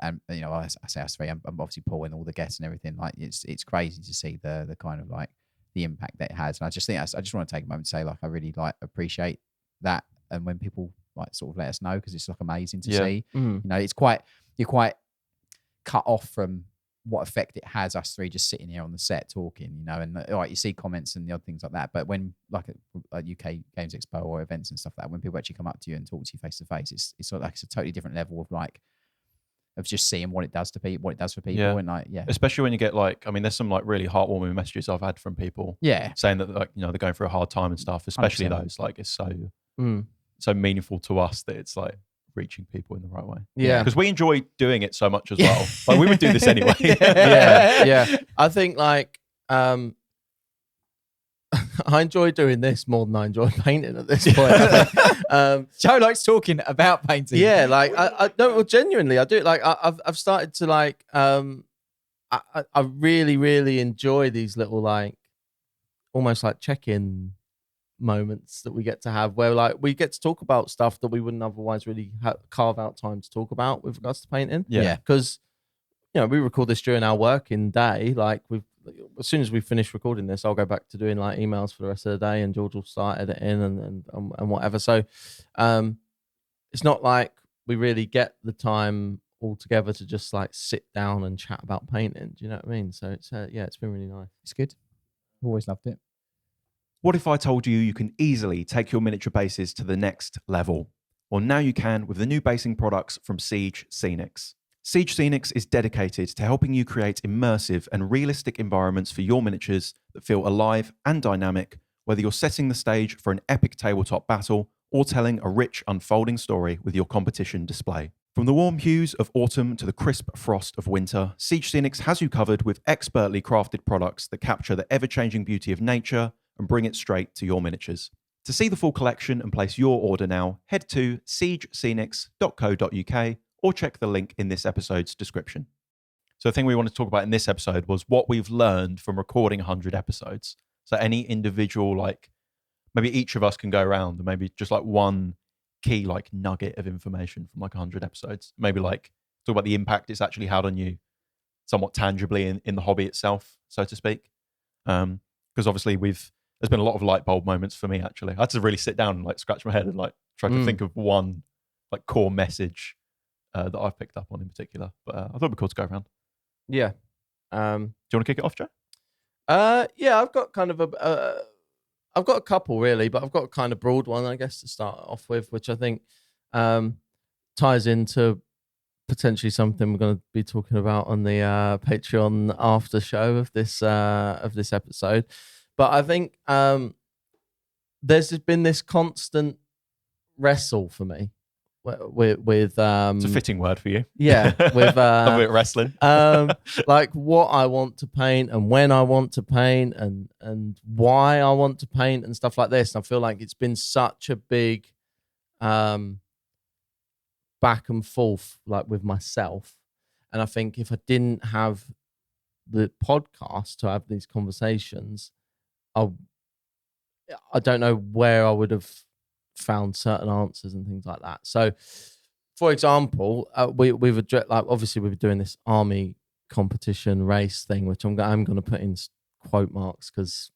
[SPEAKER 2] And you know, I say us three, I'm obviously Paul and all the guests and everything. Like it's crazy to see the kind of like the impact that it has. And I just want to take a moment to say, like, I really like appreciate that. And when people like sort of let us know, because it's like amazing to see. You know, you're quite cut off from what effect it has, us three just sitting here on the set talking, you know, and like you see comments and the odd things like that. But when like at UK Games Expo or events and stuff like that, when people actually come up to you and talk to you face to face, it's sort of like it's a totally different level of like of just seeing what it does to people, what it does for people, and like
[SPEAKER 3] especially when you get like, I mean, there's some like really heartwarming messages I've had from people, saying that like, you know, they're going through a hard time and stuff. Especially 100%. Those like it's so meaneful to us that it's like reaching people in the right way.
[SPEAKER 1] Yeah,
[SPEAKER 3] because we enjoy doing it so much as well. Like we would do this anyway.
[SPEAKER 1] yeah. I think like I enjoy doing this more than I enjoy painting at this point.
[SPEAKER 2] Joe likes talking about painting.
[SPEAKER 1] Yeah, like I don't. Well, genuinely, I do. Like I've started to like. I really enjoy these little like, almost like check-in moments that we get to have, where like we get to talk about stuff that we wouldn't otherwise really carve out time to talk about with regards to painting.
[SPEAKER 3] Yeah,
[SPEAKER 1] because you know we record this during our working day. Like as soon as we finish recording this, I'll go back to doing like emails for the rest of the day, and George will start editing and whatever. So it's not like we really get the time all together to just like sit down and chat about painting. Do you know what I mean? So it's it's been really nice.
[SPEAKER 2] It's good. Always loved it.
[SPEAKER 3] What if I told you you can easily take your miniature bases to the next level? Well, now you can with the new basing products from Siege Scenics. Siege Scenics is dedicated to helping you create immersive and realistic environments for your miniatures that feel alive and dynamic, whether you're setting the stage for an epic tabletop battle or telling a rich, unfolding story with your competition display. From the warm hues of autumn to the crisp frost of winter, Siege Scenics has you covered with expertly crafted products that capture the ever-changing beauty of nature and bring it straight to your miniatures. To see the full collection and place your order now, head to siegescenics.co.uk or check the link in this episode's description. So the thing we wanted to talk about in this episode was what we've learned from recording 100 episodes. So any individual, like maybe each of us can go around and maybe just like one key like nugget of information from like 100 episodes. Maybe like talk about the impact it's actually had on you somewhat tangibly in the hobby itself, so to speak. Because obviously there's been a lot of light bulb moments for me actually. I had to really sit down and like scratch my head and like try to think of one like core message that I've picked up on in particular. But I thought it'd be cool to go around.
[SPEAKER 1] Yeah.
[SPEAKER 3] Do you want to kick it off, Joe?
[SPEAKER 1] Yeah, I've got kind of I've got a couple really, but I've got a kind of broad one, I guess, to start off with, which I think ties into potentially something we're going to be talking about on the Patreon after show of this episode. But I think there's just been this constant wrestle for me with
[SPEAKER 3] it's a fitting word for you.
[SPEAKER 1] Yeah, with
[SPEAKER 3] a bit wrestling.
[SPEAKER 1] Like what I want to paint and when I want to paint and why I want to paint and stuff like this. And I feel like it's been such a big back and forth like with myself. And I think if I didn't have the podcast to have these conversations, I don't know where I would have found certain answers and things like that. So, for example, we've addressed, like, obviously we were doing this army competition race thing, which I'm going to put in quote marks because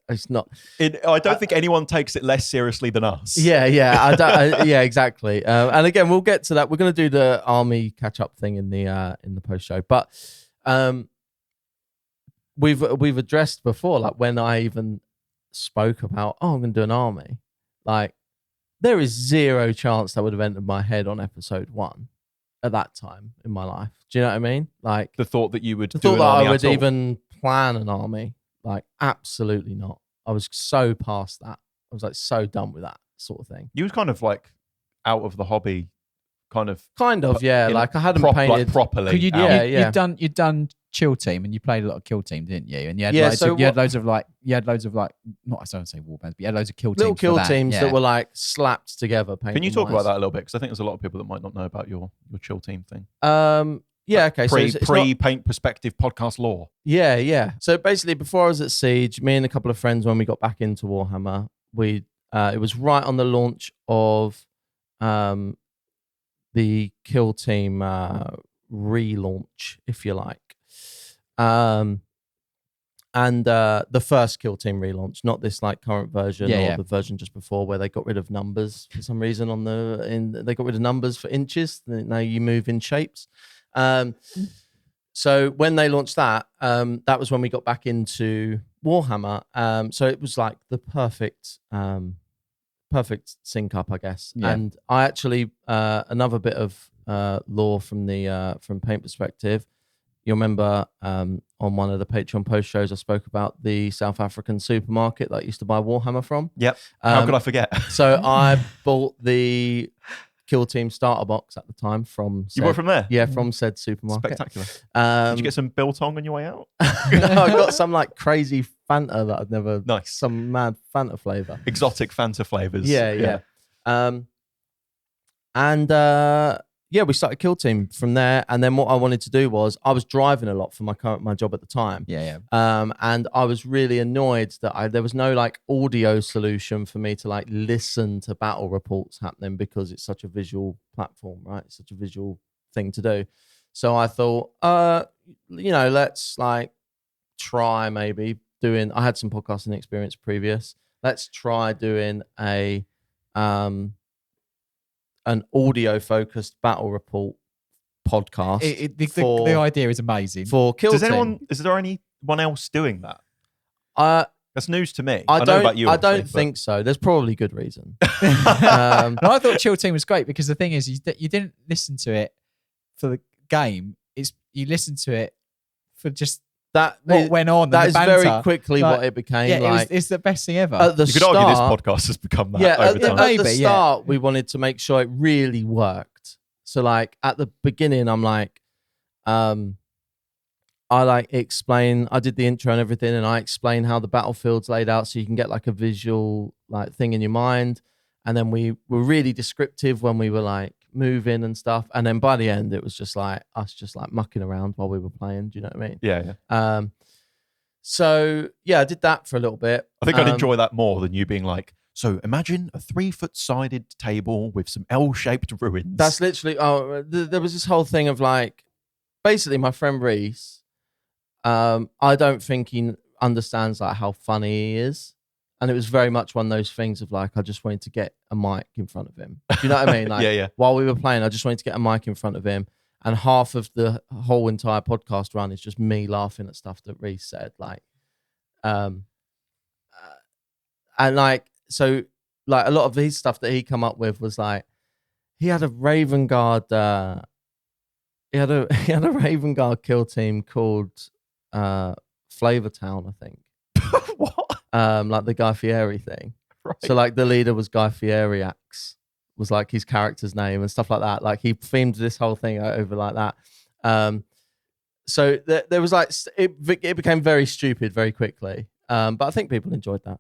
[SPEAKER 1] it's not.
[SPEAKER 3] I don't think anyone takes it less seriously than us.
[SPEAKER 1] Yeah, yeah, exactly. And again, we'll get to that. We're going to do the army catch up thing in the post show, but we've addressed before, like when I even spoke about, I'm going to do an army, like there is zero chance that would have entered my head on episode 1 at that time in my life. Do you know what I mean? Like
[SPEAKER 3] the thought that you would
[SPEAKER 1] the
[SPEAKER 3] do
[SPEAKER 1] thought
[SPEAKER 3] an
[SPEAKER 1] that
[SPEAKER 3] army
[SPEAKER 1] I would
[SPEAKER 3] at all.
[SPEAKER 1] even plan an army, like absolutely not. I was so past that. I was like so done with that sort of thing.
[SPEAKER 3] You was kind of like out of the hobby, kind of,
[SPEAKER 1] yeah. Like I hadn't painted
[SPEAKER 3] like properly.
[SPEAKER 2] You'd done Chill Team and you played a lot of Kill Team, didn't you? And you had loads of not I don't say warbands, but you had loads of kill teams.
[SPEAKER 1] Little kill teams that were like slapped together.
[SPEAKER 3] Can you talk about that a little bit? Because I think there's a lot of people that might not know about your Chill Team thing.
[SPEAKER 1] Yeah, okay.
[SPEAKER 3] Pre-paint perspective podcast lore.
[SPEAKER 1] Yeah. So basically, before I was at Siege, me and a couple of friends, when we got back into Warhammer, it was right on the launch of the Kill Team relaunch, if you like. And the first Kill Team relaunch, not this like current version the version just before where they got rid of numbers for some reason they got rid of numbers for inches. Now you move in shapes. So when they launched that was when we got back into Warhammer. So it was like the perfect sync up, I guess. Yeah. And I actually another bit of lore from paint perspective. You'll remember on one of the Patreon post shows I spoke about the South African supermarket that I used to buy Warhammer from.
[SPEAKER 3] Yep. How could I forget?
[SPEAKER 1] So I bought the Kill Team starter box at the time from
[SPEAKER 3] you bought from there?
[SPEAKER 1] Yeah, from said supermarket.
[SPEAKER 3] Spectacular. Did you get some biltong on your way out?
[SPEAKER 1] No, I got some like crazy Fanta that I'd never...
[SPEAKER 3] Nice.
[SPEAKER 1] Some mad Fanta flavour.
[SPEAKER 3] Exotic Fanta flavours.
[SPEAKER 1] Yeah. We started Kill Team from there. And then what I wanted to do was, I was driving a lot for my job at the time.
[SPEAKER 2] Yeah.
[SPEAKER 1] And I was really annoyed that there was no like audio solution for me to like listen to battle reports happening because it's such a visual platform, right? It's such a visual thing to do. So I thought, let's like try maybe doing, I had some podcasting experience previous. Let's try doing an audio-focused battle report podcast.
[SPEAKER 2] The idea is amazing.
[SPEAKER 1] For Kill Team.
[SPEAKER 3] Is there anyone else doing that? That's news to me.
[SPEAKER 1] I
[SPEAKER 3] know about you.
[SPEAKER 1] I don't think so. There's probably good reason.
[SPEAKER 2] No, I thought Chill Team was great because the thing is, you didn't listen to it for the game. You listened to it for just what went on.
[SPEAKER 1] That
[SPEAKER 2] and
[SPEAKER 1] is
[SPEAKER 2] the
[SPEAKER 1] very
[SPEAKER 2] banter.
[SPEAKER 1] quickly
[SPEAKER 2] Like,
[SPEAKER 1] what it became.
[SPEAKER 2] Yeah,
[SPEAKER 1] like
[SPEAKER 2] it's the best thing ever.
[SPEAKER 1] at the
[SPEAKER 3] You could
[SPEAKER 1] start,
[SPEAKER 3] argue this podcast has become that
[SPEAKER 1] yeah,
[SPEAKER 3] over time.
[SPEAKER 1] at the
[SPEAKER 2] Maybe,
[SPEAKER 1] start, we wanted to make sure it really worked. So like at the beginning, I'm like, I like explain. I did the intro and everything, and I explain how the battlefield's laid out, so you can get like a visual like thing in your mind. And then we were really descriptive when we were like moving and stuff. And then by the end, it was just like us just like mucking around while we were playing. Do you know what I mean?
[SPEAKER 3] Yeah.
[SPEAKER 1] So yeah, I did that for a little bit.
[SPEAKER 3] I think I'd enjoy that more than you being like, so imagine a 3-foot sided table with some L-shaped ruins.
[SPEAKER 1] That's literally. There was this whole thing of like, basically, my friend Reese. I don't think he understands like how funny he is, and it was very much one of those things of like I just wanted to get a mic in front of him. Do you know what I mean? Like,
[SPEAKER 3] Yeah.
[SPEAKER 1] While we were playing, I just wanted to get a mic in front of him, and half of the whole entire podcast run is just me laughing at stuff that Reese said, like, and like so, like a lot of his stuff that he come up with was like he had a Raven Guard. He had a Raven Guard kill team called Flavor Town, I think.
[SPEAKER 3] What?
[SPEAKER 1] Like the Guy Fieri thing.
[SPEAKER 3] Right.
[SPEAKER 1] So like the leader was Guy Fieriax, was like his character's name and stuff like that. Like he themed this whole thing over like that. So there was like it became very stupid very quickly. But I think people enjoyed that.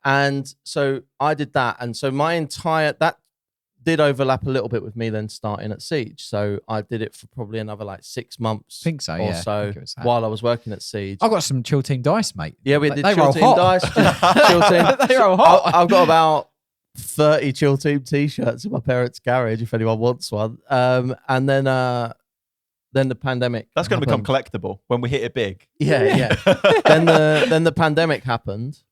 [SPEAKER 1] And so I did that, and so my entire that did overlap a little bit with me then starting at Siege. So I did it for probably another like 6 months.
[SPEAKER 2] Think so,
[SPEAKER 1] or
[SPEAKER 2] yeah. I
[SPEAKER 1] so
[SPEAKER 2] think it was that.
[SPEAKER 1] while I was working at Siege.
[SPEAKER 2] I've got some Chill Team dice, mate.
[SPEAKER 1] Yeah, we did
[SPEAKER 2] They
[SPEAKER 1] Chill
[SPEAKER 2] roll
[SPEAKER 1] Team
[SPEAKER 2] hot.
[SPEAKER 1] dice. Chill Team.
[SPEAKER 2] They roll hot.
[SPEAKER 1] I've got about 30 Chill Team t-shirts in my parents' garage if anyone wants one. And then the pandemic.
[SPEAKER 3] That's going to become
[SPEAKER 1] happened.
[SPEAKER 3] collectible when we hit it big.
[SPEAKER 1] Yeah. then the pandemic happened,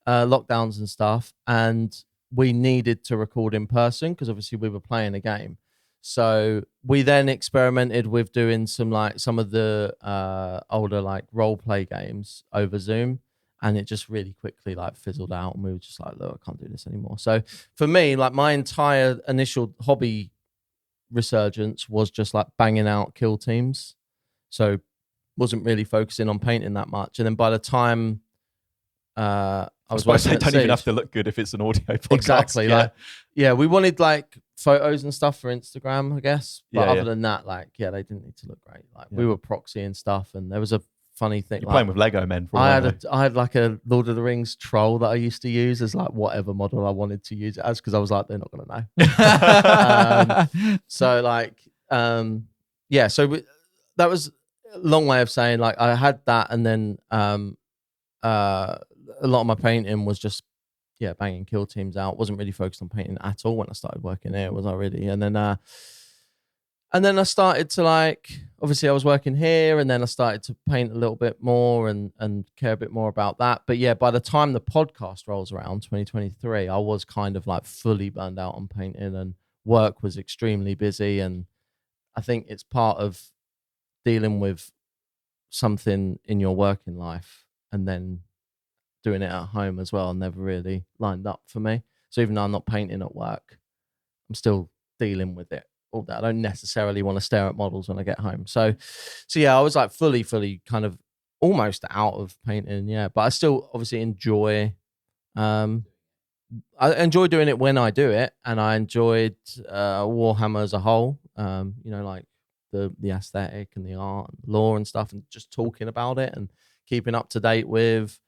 [SPEAKER 1] lockdowns and stuff, and we needed to record in person because obviously we were playing a game. So we then experimented with doing some of the older like role play games over Zoom, and it just really quickly like fizzled out, and we were just like, look, I can't do this anymore. So for me, like my entire initial hobby resurgence was just like banging out kill teams. So wasn't really focusing on painting that much. And then by the time I was
[SPEAKER 3] suppose they
[SPEAKER 1] working at
[SPEAKER 3] don't even
[SPEAKER 1] Siege,
[SPEAKER 3] have to look good if it's an audio podcast.
[SPEAKER 1] exactly.
[SPEAKER 3] Yeah.
[SPEAKER 1] We wanted like photos and stuff for Instagram, I guess. But
[SPEAKER 3] Yeah,
[SPEAKER 1] other
[SPEAKER 3] yeah.
[SPEAKER 1] than that, like, yeah, they didn't need to look great. Like
[SPEAKER 3] Yeah.
[SPEAKER 1] we were proxying stuff, and there was a funny thing.
[SPEAKER 3] You're
[SPEAKER 1] like,
[SPEAKER 3] playing with Lego men. For all
[SPEAKER 1] I
[SPEAKER 3] I know.
[SPEAKER 1] had like a Lord of the Rings troll that I used to use as like whatever model I wanted to use it as, because I was like, they're not gonna know. So like, yeah. So that was a long way of saying like I had that, and then a lot of my painting was just banging kill teams out. Wasn't really focused on painting at all when I started working here, was I really? And then I started to like, obviously I was working here, and then I started to paint a little bit more and care a bit more about that. But yeah, by the time the podcast rolls around 2023, I was kind of like fully burned out on painting, and work was extremely busy. And I think it's part of dealing with something in your working life and then doing it at home as well, never really lined up for me. So even though I'm not painting at work, I'm still dealing with it all day. I don't necessarily want to stare at models when I get home. So yeah, I was like fully kind of almost out of painting. Yeah, but I still obviously enjoy. I enjoy doing it when I do it, and I enjoyed Warhammer as a whole. Like the aesthetic and the art and lore and stuff, and just talking about it and keeping up to date with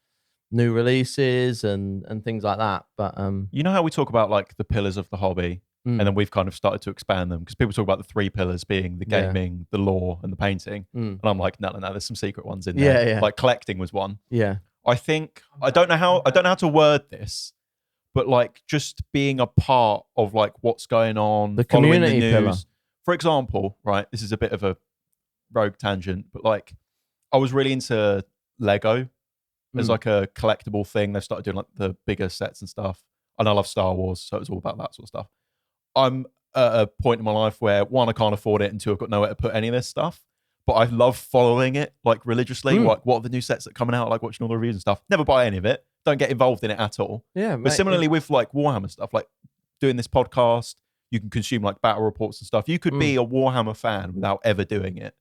[SPEAKER 1] new releases and things like that. But
[SPEAKER 3] you know how we talk about like the pillars of the hobby, and then we've kind of started to expand them, because people talk about the 3 pillars being the gaming, the lore, and the painting. And I'm like, no, there's some secret ones in there.
[SPEAKER 1] Yeah.
[SPEAKER 3] Like collecting was one.
[SPEAKER 1] Yeah.
[SPEAKER 3] I think I don't know how to word this, but like just being a part of like what's going on,
[SPEAKER 1] The
[SPEAKER 3] following
[SPEAKER 1] community
[SPEAKER 3] the news.
[SPEAKER 1] pillar.
[SPEAKER 3] For example, right, this is a bit of a rogue tangent, but like I was really into Lego as like a collectible thing. They've started doing like the bigger sets and stuff. And I love Star Wars, so it was all about that sort of stuff. I'm at a point in my life where 1, I can't afford it, and 2, I've got nowhere to put any of this stuff. But I love following it like religiously. Like what are the new sets that are coming out, like watching all the reviews and stuff. Never buy any of it. Don't get involved in it at all.
[SPEAKER 1] Yeah.
[SPEAKER 3] But similarly with like Warhammer stuff, like doing this podcast, you can consume like battle reports and stuff. You could be a Warhammer fan without ever doing it.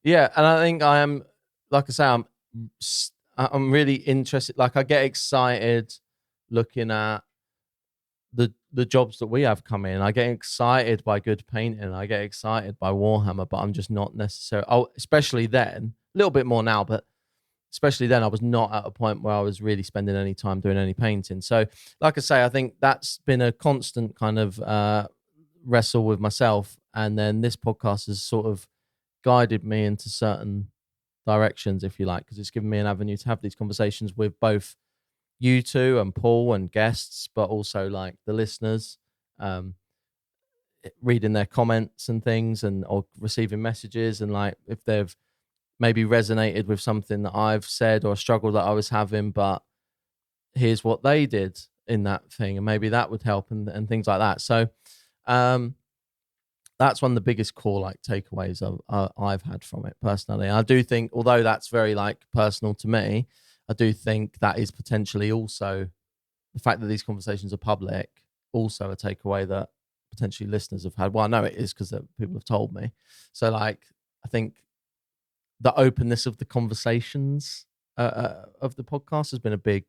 [SPEAKER 1] Yeah, and I think I am, like I say, I'm really interested. Like I get excited looking at the jobs that we have come in. I get excited by good painting. I get excited by Warhammer, but I'm just not necessarily. Oh, especially then, a little bit more now, but especially then, I was not at a point where I was really spending any time doing any painting. So, like I say, I think that's been a constant kind of wrestle with myself, and then this podcast has sort of guided me into certain directions, if you like, because it's given me an avenue to have these conversations with both you two and Paul and guests, but also like the listeners, reading their comments and things, and or receiving messages, and like if they've maybe resonated with something that I've said or a struggle that I was having, but here's what they did in that thing, and maybe that would help, and things like that. So that's one of the biggest core like takeaways I've had from it personally. I do think, although that's very like personal to me, I do think that is potentially also the fact that these conversations are public, also a takeaway that potentially listeners have had. Well, I know it is because people have told me. So like, I think the openness of the conversations of the podcast has been a big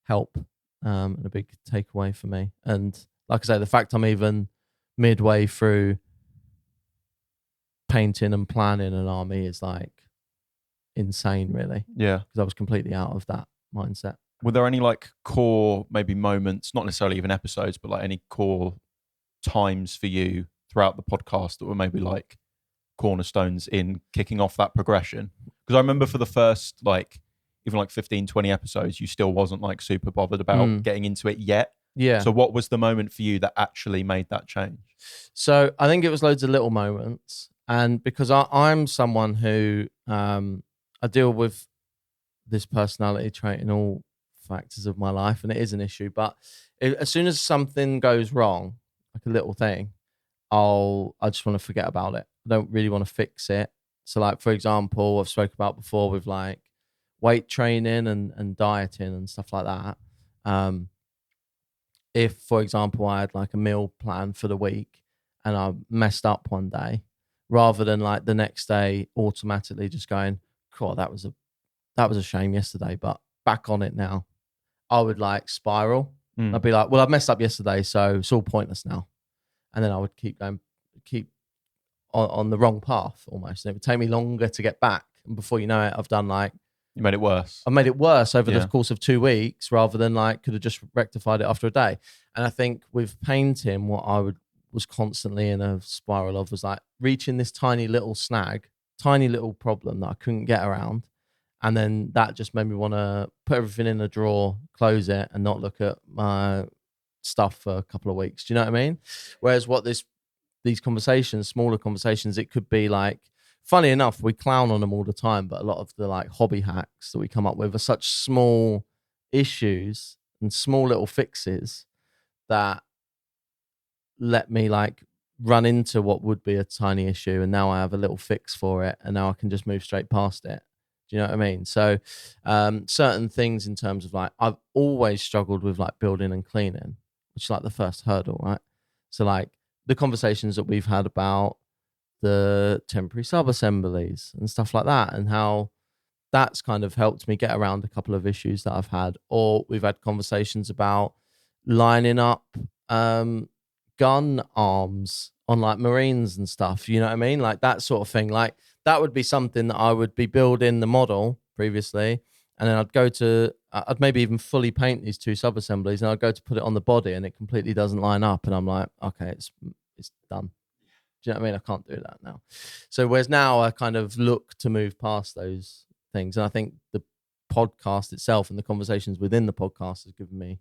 [SPEAKER 1] help and a big takeaway for me. And like I say, the fact I'm even midway through painting and planning an army is like insane, really.
[SPEAKER 3] Yeah.
[SPEAKER 1] Because I was completely out of that mindset.
[SPEAKER 3] Were there any like core maybe moments, not necessarily even episodes, but like any core times for you throughout the podcast that were maybe like cornerstones in kicking off that progression? Because I remember for the first like even like 15, 20 episodes, you still wasn't like super bothered about getting into it yet.
[SPEAKER 1] Yeah.
[SPEAKER 3] So what was the moment for you that actually made that change?
[SPEAKER 1] So I think it was loads of little moments. And because I'm someone who I deal with this personality trait in all factors of my life, and it is an issue. But as soon as something goes wrong, like a little thing, I just want to forget about it. I don't really want to fix it. So like, for example, I've spoke about before with like weight training and dieting and stuff like that. If, for example, I had like a meal plan for the week and I messed up one day, rather than like the next day automatically just going, "God, that was a shame yesterday, but back on it now," I would like spiral. I'd be like, "Well, I messed up yesterday, so it's all pointless now," and then I would keep on the wrong path almost. And it would take me longer to get back, and before you know it, I've done like.
[SPEAKER 3] You made it worse.
[SPEAKER 1] I made it worse over the course of 2 weeks, rather than like could have just rectified it after a day. And I think with painting, what I was constantly in a spiral of was like reaching this tiny little snag, tiny little problem that I couldn't get around. And then that just made me want to put everything in a drawer, close it, and not look at my stuff for a couple of weeks. Do you know what I mean? Whereas these conversations, smaller conversations, it could be like, funny enough, we clown on them all the time, but a lot of the like hobby hacks that we come up with are such small issues and small little fixes that let me like run into what would be a tiny issue, and now I have a little fix for it, and now I can just move straight past it. Do you know what I mean? So certain things in terms of like, I've always struggled with like building and cleaning, which is like the first hurdle, right? So like the conversations that we've had about the temporary sub-assemblies and stuff like that, and how that's kind of helped me get around a couple of issues that I've had. Or we've had conversations about lining up gun arms on like Marines and stuff, you know what I mean? Like that sort of thing. Like that would be something that I would be building the model previously, and then I'd maybe even fully paint these two sub-assemblies, and I'd go to put it on the body and it completely doesn't line up, and I'm like, okay, it's done. Do you know what I mean? I can't do that now. So whereas now I kind of look to move past those things. And I think the podcast itself and the conversations within the podcast has given me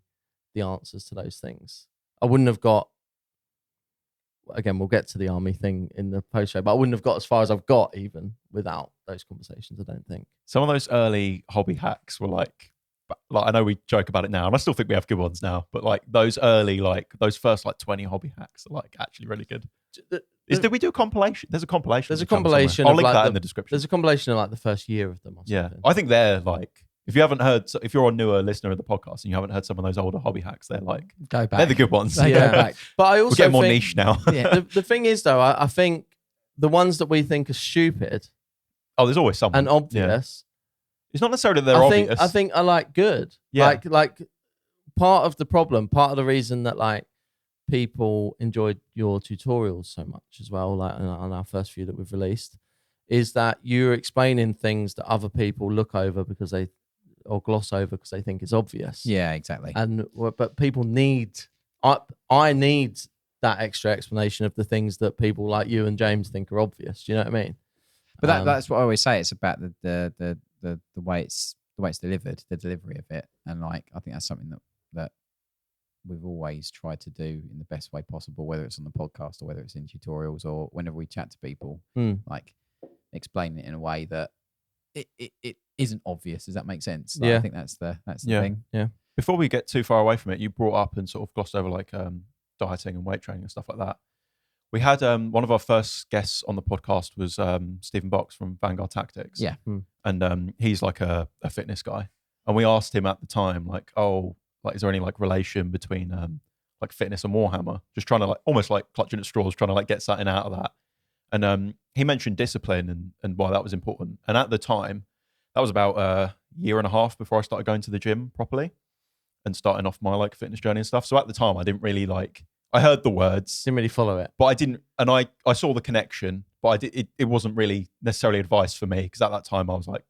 [SPEAKER 1] the answers to those things. I wouldn't have got, again, we'll get to the army thing in the post show, but I wouldn't have got as far as I've got even without those conversations, I don't think.
[SPEAKER 3] Some of those early hobby hacks were like I know we joke about it now, and I still think we have good ones now, but like those early, like those first like 20 hobby hacks are like actually really good. Did we do a compilation? There's a compilation.
[SPEAKER 1] There's a compilation.
[SPEAKER 3] I'll link that in the description.
[SPEAKER 1] There's a compilation of like the first year of them. Or
[SPEAKER 3] yeah,
[SPEAKER 1] something.
[SPEAKER 3] I think they're like, if you're a newer listener of the podcast and you haven't heard some of those older hobby hacks, they're like,
[SPEAKER 2] go back.
[SPEAKER 3] They're the good ones.
[SPEAKER 2] Go back.
[SPEAKER 1] But I also
[SPEAKER 3] we're getting more niche now.
[SPEAKER 1] Yeah. The thing is though, I think the ones that we think are stupid
[SPEAKER 3] Oh, there's always someone.
[SPEAKER 1] and obvious.
[SPEAKER 3] It's not necessarily that they're obvious.
[SPEAKER 1] I think I like good.
[SPEAKER 3] Yeah.
[SPEAKER 1] Like part of the problem, part of the reason that like people enjoyed your tutorials so much as well, like on our first few that we've released, is that you're explaining things that other people look over or gloss over because they think it's obvious.
[SPEAKER 2] Yeah, exactly.
[SPEAKER 1] But people need, I need that extra explanation of the things that people like you and James think are obvious. Do you know what I mean?
[SPEAKER 2] But that's what I always say. It's about the way it's delivered, the delivery of it, and like I think that's something that we've always tried to do in the best way possible, whether it's on the podcast or whether it's in tutorials or whenever we chat to people, like explain it in a way that it isn't obvious. Does that make sense? Like, I think that's the thing.
[SPEAKER 1] Yeah.
[SPEAKER 3] Before we get too far away from it, you brought up and sort of glossed over like dieting and weight training and stuff like that. We had one of our first guests on the podcast was Stephen Box from Vanguard Tactics.
[SPEAKER 2] Yeah.
[SPEAKER 3] And he's like a fitness guy. And we asked him at the time, like, is there any like relation between like fitness and Warhammer? Just trying to like almost like clutching at straws, trying to like get something out of that. And he mentioned discipline and why that was important. And at the time, that was about a year and a half before I started going to the gym properly and starting off my like fitness journey and stuff. So at the time, I didn't really like. I heard the words,
[SPEAKER 1] Didn't really follow it.
[SPEAKER 3] but I didn't, and I saw the connection, but it wasn't really necessarily advice for me because at that time I was like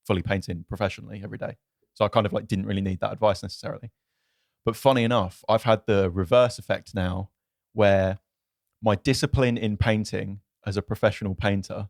[SPEAKER 3] fully painting professionally every day. So I kind of like didn't really need that advice necessarily. But funny enough, I've had the reverse effect now where my discipline in painting as a professional painter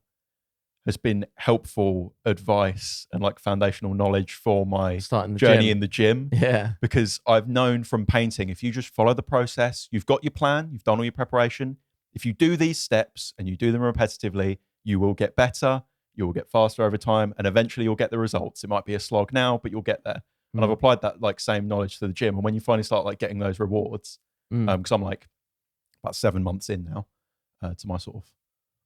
[SPEAKER 3] has been helpful advice and like foundational knowledge for my
[SPEAKER 1] Starting the
[SPEAKER 3] journey
[SPEAKER 1] gym.
[SPEAKER 3] in the gym.
[SPEAKER 1] Yeah.
[SPEAKER 3] Because I've known from painting, if you just follow the process, you've got your plan, you've done all your preparation. If you do these steps and you do them repetitively, you will get better, you will get faster over time, and eventually you'll get the results. It might be a slog now, but you'll get there. And I've applied that like same knowledge to the gym. And when you finally start like getting those rewards, because I'm like about 7 months in now to my sort of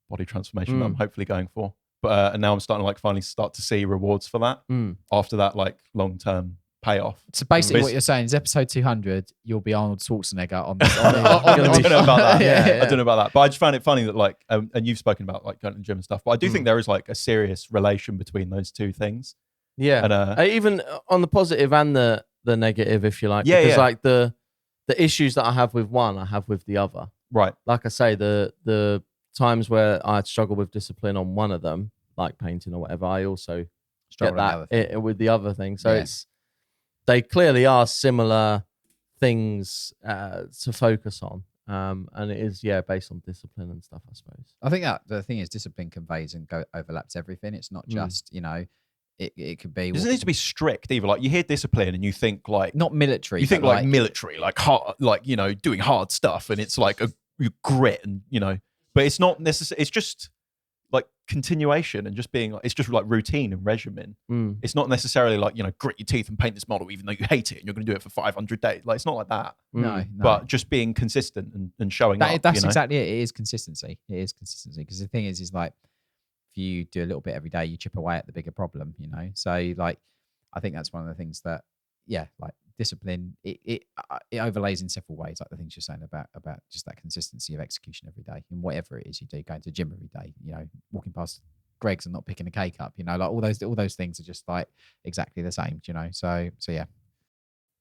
[SPEAKER 3] body transformation that I'm hopefully going for. But and now I'm starting to like finally start to see rewards for that after that like long-term payoff.
[SPEAKER 2] So basically what you're saying is episode 200, you'll be Arnold Schwarzenegger on this.
[SPEAKER 3] I don't know about that.
[SPEAKER 1] Yeah.
[SPEAKER 3] I don't know about that. But I just found it funny that like, and you've spoken about like going to the gym and stuff, but I do think there is like a serious relation between those two things.
[SPEAKER 1] Yeah.
[SPEAKER 3] And
[SPEAKER 1] even on the positive and the negative, if you like.
[SPEAKER 3] Yeah,
[SPEAKER 1] because
[SPEAKER 3] yeah.
[SPEAKER 1] like the issues that I have with one, I have with the other.
[SPEAKER 3] Right.
[SPEAKER 1] Like I say, the times where I struggle with discipline on one of them, like painting or whatever, I also
[SPEAKER 2] Struggle
[SPEAKER 1] get
[SPEAKER 2] on the other
[SPEAKER 1] that with the other thing. So
[SPEAKER 2] Yeah.
[SPEAKER 1] they clearly are similar things to focus on. And it is, based on discipline and stuff, I suppose.
[SPEAKER 2] I think that the thing is discipline conveys and overlaps everything. It's not just, it could be.
[SPEAKER 3] It doesn't need to be strict either. Like you hear discipline and you think like,
[SPEAKER 2] Not military.
[SPEAKER 3] you think
[SPEAKER 2] but
[SPEAKER 3] like military, like hard, like, doing hard stuff. And it's like a grit and, but it's not necessarily, it's just like continuation and just being like, it's just like routine and regimen. It's not necessarily like, grit your teeth and paint this model, even though you hate it and you're going to do it for 500 days. Like, it's not like that.
[SPEAKER 2] No.
[SPEAKER 3] But just being consistent and showing up.
[SPEAKER 2] That's exactly it. It is consistency. Because the thing is like, if you do a little bit every day, you chip away at the bigger problem, So like, I think that's one of the things that, like discipline, it overlays in several ways. Like the things you're saying about just that consistency of execution every day in whatever it is you do, going to the gym every day, walking past Greg's and not picking a cake up, like all those things are just like exactly the same, So yeah.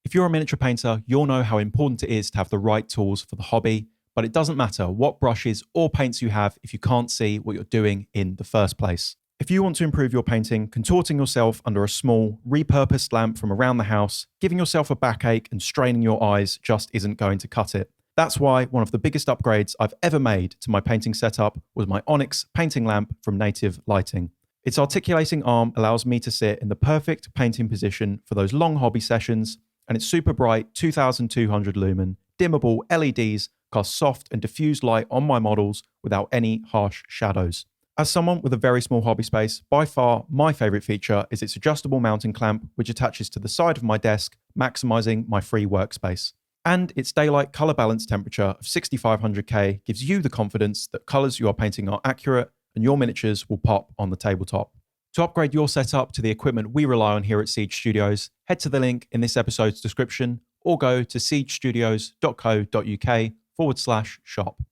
[SPEAKER 3] If you're a miniature painter, you'll know how important it is to have the right tools for the hobby, but it doesn't matter what brushes or paints you have if you can't see what you're doing in the first place. If you want to improve your painting, contorting yourself under a small, repurposed lamp from around the house, giving yourself a backache and straining your eyes just isn't going to cut it. That's why one of the biggest upgrades I've ever made to my painting setup was my Onyx painting lamp from Native Lighting. Its articulating arm allows me to sit in the perfect painting position for those long hobby sessions, and its super bright 2200 lumen, dimmable LEDs cast soft and diffused light on my models without any harsh shadows. As someone with a very small hobby space, by far my favourite feature is its adjustable mounting clamp, which attaches to the side of my desk, maximising my free workspace. And its daylight colour balance temperature of 6500K gives you the confidence that colours you are painting are accurate and your miniatures will pop on the tabletop. To upgrade your setup to the equipment we rely on here at Siege Studios, head to the link in this episode's description or go to siegestudios.co.uk/shop.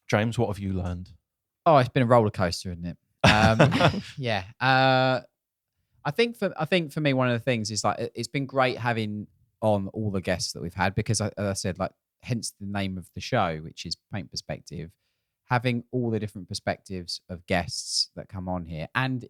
[SPEAKER 3] James, what have you learned?
[SPEAKER 2] Oh, it's been a roller coaster, isn't it? Yeah. I think for me, one of the things is like it's been great having on all the guests that we've had because, as I said, like hence the name of the show, which is Paint Perspective. Having all the different perspectives of guests that come on here and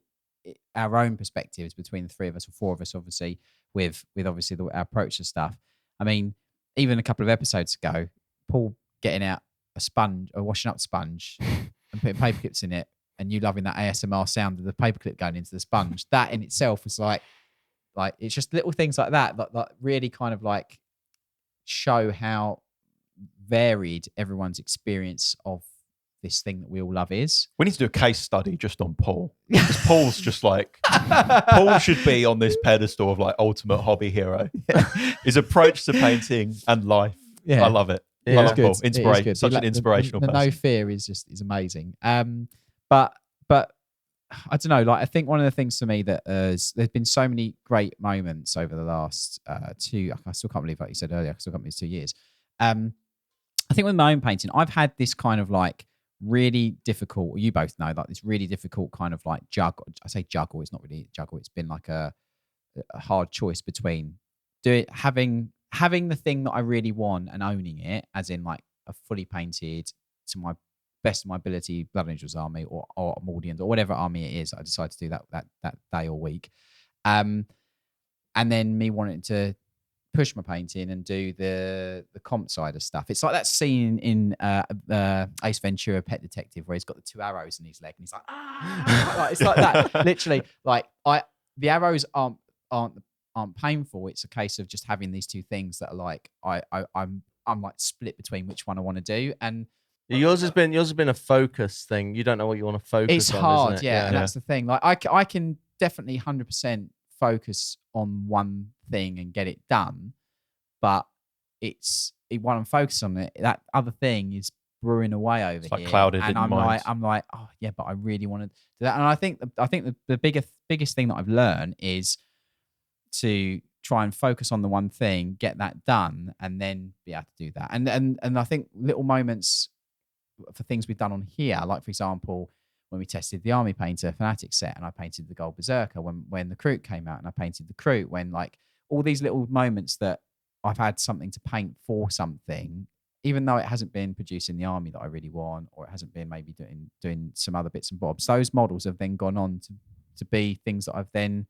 [SPEAKER 2] our own perspectives between the three of us or four of us, obviously, with obviously our approach to stuff. I mean, even a couple of episodes ago, Paul getting out a sponge or washing up sponge and putting paper clips in it, and you loving that ASMR sound of the paperclip going into the sponge. That in itself was like it's just little things like that really kind of like show how varied everyone's experience of this thing that we all love is.
[SPEAKER 3] We need to do a case study just on Paul. Because Paul's just like Paul should be on this pedestal of like ultimate hobby hero. His approach to painting and life. Yeah. I love it.
[SPEAKER 1] Yeah.
[SPEAKER 3] I love Paul.
[SPEAKER 2] Inspiration.
[SPEAKER 3] Such an inspirational
[SPEAKER 2] the
[SPEAKER 3] person.
[SPEAKER 2] No fear is amazing. But I don't know. Like I think one of the things for me that there's been so many great moments over the last two. I still can't believe, like you said earlier, I still can't believe it's 2 years. I think with my own painting, I've had this kind of like really difficult. You both know, like this really difficult kind of like juggle. I say juggle. It's not really a juggle. It's been like a hard choice between having the thing that I really want and owning it, as in like a fully painted to my best of my ability Blood Angels army or Mordians or whatever army it is I decide to do that day or week, and then me wanting to push my painting and do the comp side of stuff. It's like that scene in Ace Ventura: Pet Detective where he's got the 2 arrows in his leg and he's like, like, it's like that. Literally, like the arrows aren't painful. It's a case of just having these 2 things that are like I'm like split between which one I want to do. And
[SPEAKER 1] yours has been a focus thing. You don't know what you want to focus on.
[SPEAKER 2] It's hard,
[SPEAKER 1] isn't it?
[SPEAKER 2] yeah. And that's the thing. Like I can definitely 100% focus on one thing and get it done, but while I'm focused on it, that other thing is brewing away over
[SPEAKER 3] it's like
[SPEAKER 2] here.
[SPEAKER 3] clouded
[SPEAKER 2] and
[SPEAKER 3] in
[SPEAKER 2] I'm
[SPEAKER 3] mind.
[SPEAKER 2] like, oh yeah, but I really want to do that. And I think the biggest thing that I've learned is to try and focus on the one thing, get that done, and then be able to do that. And I think little moments for things we've done on here, like for example, when we tested the Army Painter Fanatic set and I painted the Gold Berserker, when the Kroot came out and I painted the Kroot, when like all these little moments that I've had something to paint for something, even though it hasn't been producing the army that I really want, or it hasn't been maybe doing some other bits and bobs, those models have then gone on to be things that I've then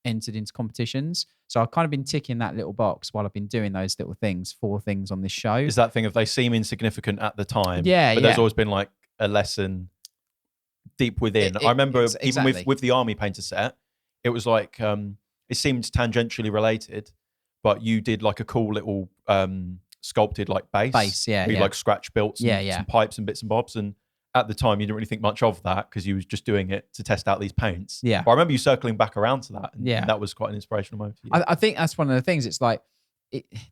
[SPEAKER 2] entered into competitions. So I've kind of been ticking that little box while I've been doing those little things for things on this show.
[SPEAKER 3] Is that thing of they seem insignificant at the time,
[SPEAKER 2] yeah,
[SPEAKER 3] but there's always been like a lesson deep within. I remember even with the Army Painter set, it was like it seemed tangentially related, but you did like a cool little sculpted like base.
[SPEAKER 2] Yeah,
[SPEAKER 3] you like scratch built some pipes and bits and bobs, and at the time you didn't really think much of that because you was just doing it to test out these paints.
[SPEAKER 2] Yeah,
[SPEAKER 3] but I remember you circling back around to that, and that was quite an inspirational moment for you.
[SPEAKER 2] I think that's one of the things. It's like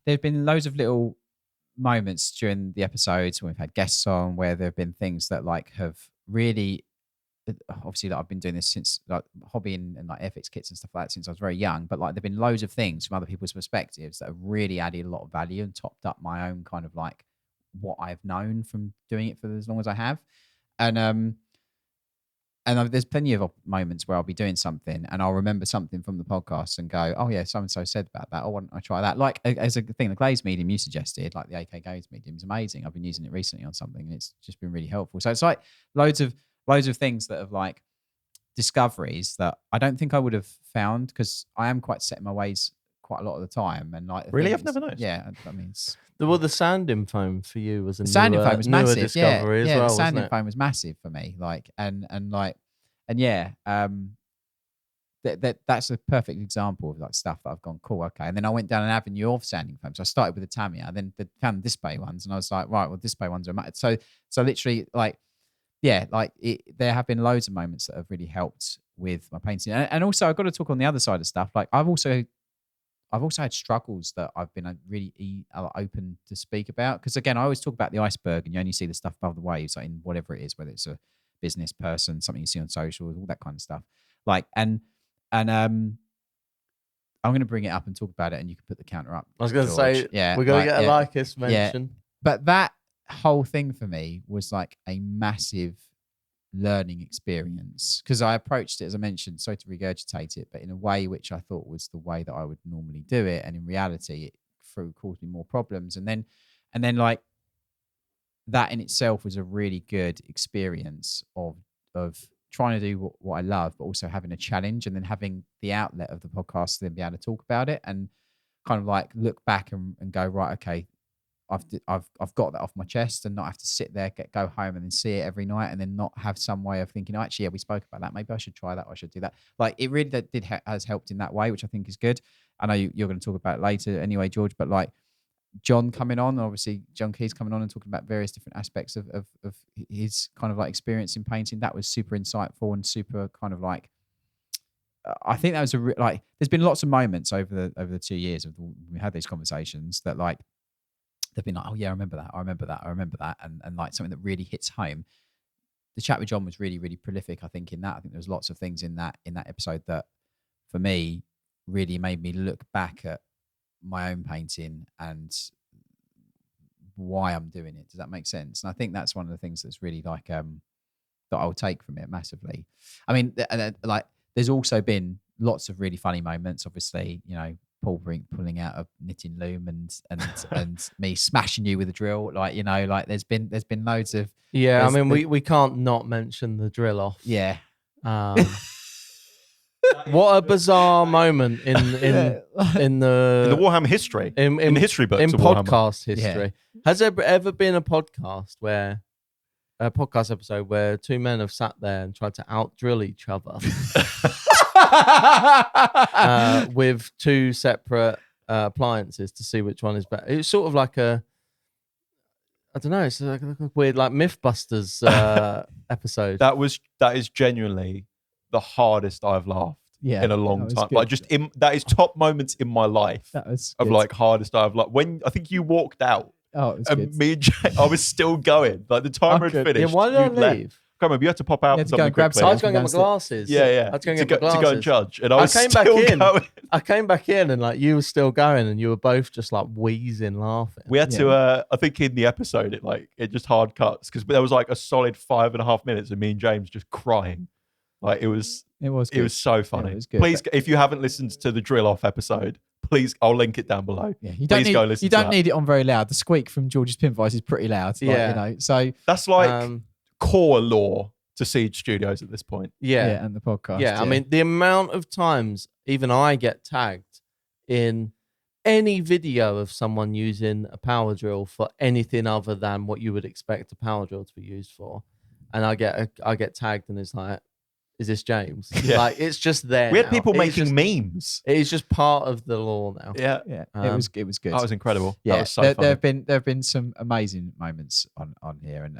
[SPEAKER 2] there've been loads of little moments during the episodes when we've had guests on where there have been things that like have really, obviously that I've been doing this since like hobby and like FX kits and stuff like that since I was very young, but like there've been loads of things from other people's perspectives that have really added a lot of value and topped up my own kind of like what I've known from doing it for as long as I have. And there's plenty of moments where I'll be doing something and I'll remember something from the podcast and go, oh yeah, so-and-so said about that. Oh, why don't I try that? Like as a thing, the glaze medium you suggested, like the AK glaze medium is amazing. I've been using it recently on something and it's just been really helpful. So it's like loads of things that have like discoveries that I don't think I would have found because I am quite set in my ways quite a lot of the time. And like,
[SPEAKER 3] really, I've never noticed.
[SPEAKER 2] Yeah, I mean,
[SPEAKER 1] the sanding foam for you was a
[SPEAKER 2] sanding foam was massive.
[SPEAKER 1] Discovery as well.
[SPEAKER 2] The sanding foam was massive for me. Like that's a perfect example of like stuff that I've gone cool. Okay, and then I went down an avenue of sanding foam. So I started with the Tamiya, then found the display ones, and I was like, right, well, display ones are so literally like. Yeah, like there have been loads of moments that have really helped with my painting, and also I've got to talk on the other side of stuff. Like I've also had struggles that I've been really open to speak about because again, I always talk about the iceberg, and you only see the stuff above the waves, like in whatever it is, whether it's a business person, something you see on social, all that kind of stuff. Like and I'm going to bring it up and talk about it, and you can put the counter up.
[SPEAKER 1] I was going to say, yeah, we're going to get a Lycus mention,
[SPEAKER 2] but that whole thing for me was like a massive learning experience, because I approached it, as I mentioned, sorry to regurgitate it, but in a way which I thought was the way that I would normally do it, and in reality it caused me more problems. And then like that in itself was a really good experience of trying to do what I love, but also having a challenge, and then having the outlet of the podcast to then be able to talk about it and kind of like look back and go, right, okay, I've got that off my chest, and not have to sit there, go home and then see it every night, and then not have some way of thinking, oh, actually, yeah, we spoke about that. Maybe I should try that. Or I should do that. Like it really has helped in that way, which I think is good. I know you're going to talk about it later anyway, George, but like John coming on, obviously John Key's coming on and talking about various different aspects of his kind of like experience in painting. That was super insightful and super kind of like, I think that was like, there's been lots of moments over the 2 years we had these conversations that like, they've been like, oh yeah, I remember that. And like something that really hits home. The chat with John was really, really prolific, I think, in that. I think there was lots of things in that episode that for me really made me look back at my own painting and why I'm doing it. Does that make sense? And I think that's one of the things that's really like that I'll take from it massively. I mean, like there's also been lots of really funny moments, obviously, you know, Paul pulling out a knitting loom and me smashing you with a drill, like, you know, like there's been loads of
[SPEAKER 1] I mean we can't not mention the drill off. What a bizarre moment in the
[SPEAKER 3] Warhammer history, in the history books,
[SPEAKER 1] in
[SPEAKER 3] of
[SPEAKER 1] podcast
[SPEAKER 3] Warhammer.
[SPEAKER 1] history. Has there ever been a podcast episode where two men have sat there and tried to out drill each other with two separate appliances to see which one is better? It's sort of like I don't know. It's like a weird, like MythBusters episode.
[SPEAKER 3] That is genuinely the hardest I've laughed in a long time. Good. Like that is top moments in my life of like hardest I've laughed. When I think you walked out,
[SPEAKER 2] it was good.
[SPEAKER 3] Me and Jay, I was still going. Like the timer had finished.
[SPEAKER 1] Yeah, why did I leave?
[SPEAKER 3] I can't remember. You had to pop out and something quickly.
[SPEAKER 1] I was going to get my glasses.
[SPEAKER 3] Yeah.
[SPEAKER 1] I was going to
[SPEAKER 3] go and judge. And I came
[SPEAKER 1] back in and like you were still going and you were both just like wheezing laughing.
[SPEAKER 3] We had to, I think in the episode, it just hard cuts because there was like a solid 5.5 minutes of me and James just crying. Like it was so funny. It was good. Please, if you haven't listened to the drill off episode, please, I'll link it down below.
[SPEAKER 2] Yeah, you don't need it on very loud. The squeak from George's pin vise is pretty loud. Like, you know, so
[SPEAKER 3] that's like core lore to Siege Studios at this point.
[SPEAKER 2] Yeah, and the podcast.
[SPEAKER 1] Yeah, I mean the amount of times even I get tagged in any video of someone using a power drill for anything other than what you would expect a power drill to be used for, and I get tagged and it's like, is this James? Yeah. Like it's just there.
[SPEAKER 3] We had people making memes.
[SPEAKER 1] It is just part of the lore now.
[SPEAKER 3] Yeah.
[SPEAKER 2] It was good.
[SPEAKER 3] That was incredible.
[SPEAKER 2] Yeah,
[SPEAKER 3] that was so funny.
[SPEAKER 2] there have been some amazing moments on here, and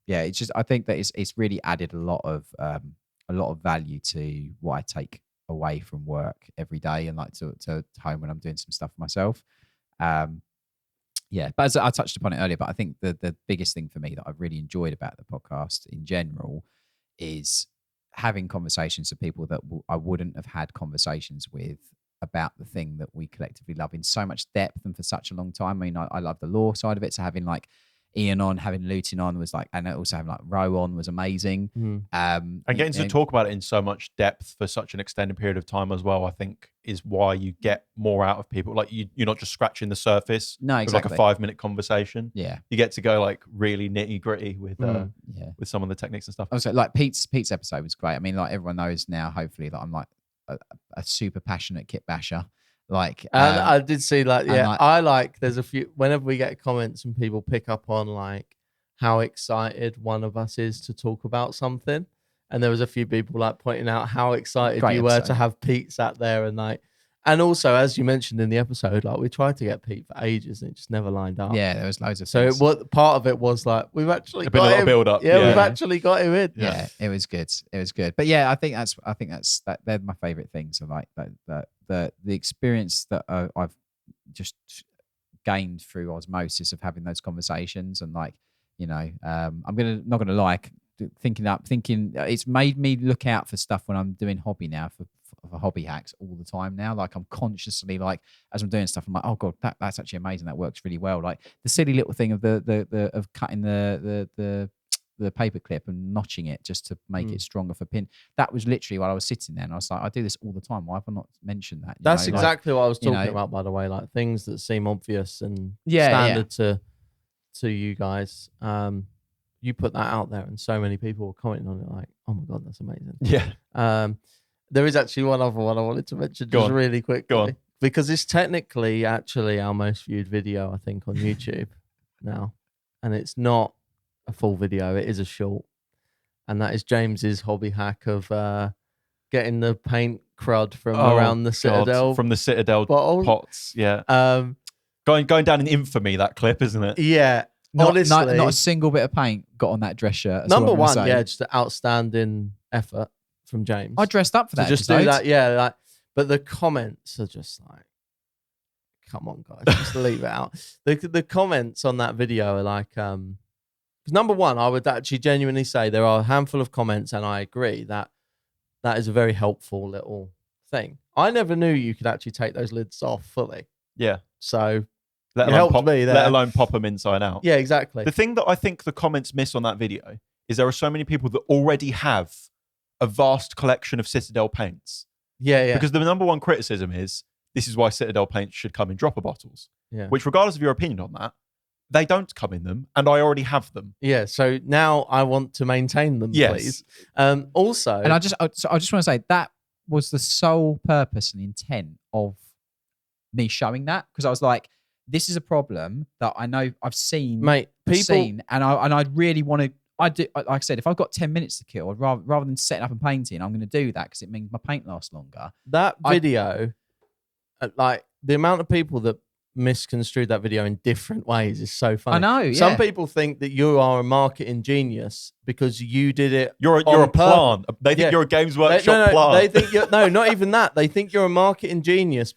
[SPEAKER 2] it's just, I think that it's really added a lot of value to what I take away from work every day and like to home when I'm doing some stuff for myself. But as I touched upon it earlier, but I think the biggest thing for me that I've really enjoyed about the podcast in general is having conversations with people that I wouldn't have had conversations with about the thing that we collectively love in so much depth and for such a long time. I mean, I love the lore side of it. So having like Ian on, having Luton on was like, and also having like Ro on was amazing.
[SPEAKER 3] And getting to talk about it in so much depth for such an extended period of time as well, I think is why you get more out of people. Like you're not just scratching the surface.
[SPEAKER 2] No, exactly.
[SPEAKER 3] With like a 5-minute conversation.
[SPEAKER 2] Yeah.
[SPEAKER 3] You get to go like really nitty gritty with some of the techniques and stuff.
[SPEAKER 2] Also, like Pete's episode was great. I mean, like everyone knows now, hopefully, that I'm like a super passionate kit basher. Like,
[SPEAKER 1] and I did see like, I like, there's a few, whenever we get comments and people pick up on like how excited one of us is to talk about something. And there was a few people like pointing out how excited you were to have Pete sat there and like, and also as you mentioned in the episode, like we tried to get Pete for ages and it just never lined up.
[SPEAKER 2] Yeah, there was loads of
[SPEAKER 1] things. So part of it was like, we've actually
[SPEAKER 3] got a lot of build up.
[SPEAKER 1] Yeah, we've actually got him in.
[SPEAKER 2] Yeah, it was good. But yeah, I think that's they're my favorite things. So like the experience that I've just gained through osmosis of having those conversations, and like, you know, I'm not gonna lie, thinking it's made me look out for stuff when I'm doing hobby now for hobby hacks all the time now. Like I'm consciously, like as I'm doing stuff, I'm like, oh god, that's actually amazing, that works really well. Like the silly little thing of the of cutting the the paper clip and notching it just to make it stronger for pin. That was literally while I was sitting there, and I was like, I do this all the time. Why have I not mentioned that?
[SPEAKER 1] That's exactly what I was talking about, by the way. Like things that seem obvious and standard to you guys. You put that out there, and so many people were commenting on it, like, "Oh my god, that's amazing!"
[SPEAKER 3] Yeah.
[SPEAKER 1] There is actually one other one I wanted to mention just really quickly.
[SPEAKER 3] Go on.
[SPEAKER 1] Because it's technically actually our most viewed video, I think, on YouTube now. And it's not a full video, it is a short. And that is James's hobby hack of getting the paint crud from around the Citadel.
[SPEAKER 3] From the Citadel
[SPEAKER 1] bottles.
[SPEAKER 3] pots, yeah. Going down in infamy, that clip, isn't it?
[SPEAKER 1] Yeah.
[SPEAKER 2] Honestly, not a single bit of paint got on that dress shirt.
[SPEAKER 1] Number one, just an outstanding effort from James.
[SPEAKER 2] I dressed up for that.
[SPEAKER 1] Just do that, yeah. Like, but the comments are just like, come on, guys, just leave it out. The comments on that video are like, because number one, I would actually genuinely say there are a handful of comments, and I agree that is a very helpful little thing. I never knew you could actually take those lids off fully.
[SPEAKER 3] Yeah.
[SPEAKER 1] So
[SPEAKER 3] let alone pop them inside out.
[SPEAKER 1] Yeah, exactly.
[SPEAKER 3] The thing that I think the comments miss on that video is there are so many people that already have a vast collection of Citadel paints.
[SPEAKER 1] Yeah.
[SPEAKER 3] Because the number one criticism is this is why Citadel paints should come in dropper bottles.
[SPEAKER 1] Yeah.
[SPEAKER 3] Which, regardless of your opinion on that, they don't come in them, and I already have them.
[SPEAKER 1] Yeah. So now I want to maintain them, please. Also,
[SPEAKER 2] and I just want to say that was the sole purpose and intent of me showing that, because I was like, this is a problem that I know I've seen,
[SPEAKER 1] mate.
[SPEAKER 2] And I really want to. Like I said, if I've got 10 minutes to kill, rather than setting up and painting, I'm going to do that because it means my paint lasts longer.
[SPEAKER 1] That video, like the amount of people that misconstrued that video in different ways is so funny.
[SPEAKER 2] I know. Yeah.
[SPEAKER 1] Some people think that you are a marketing genius because you did it.
[SPEAKER 3] You're a plant. They think you're a Games Workshop plant.
[SPEAKER 1] They think not even that. They think you're a marketing genius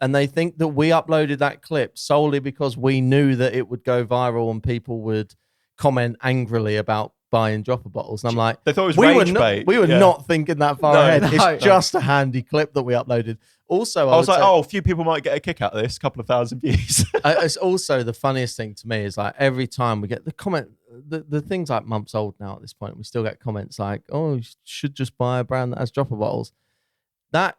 [SPEAKER 1] and they think that we uploaded that clip solely because we knew that it would go viral and people would comment angrily about buying dropper bottles. And I'm like,
[SPEAKER 3] they thought it was rage bait.
[SPEAKER 1] We were not thinking that far ahead. It's just a handy clip that we uploaded. Also, I was like,
[SPEAKER 3] a few people might get a kick out of this, a couple of thousand views.
[SPEAKER 1] It's also the funniest thing to me is like every time we get the comment, the thing's like months old now at this point. We still get comments like, oh, you should just buy a brand that has dropper bottles. That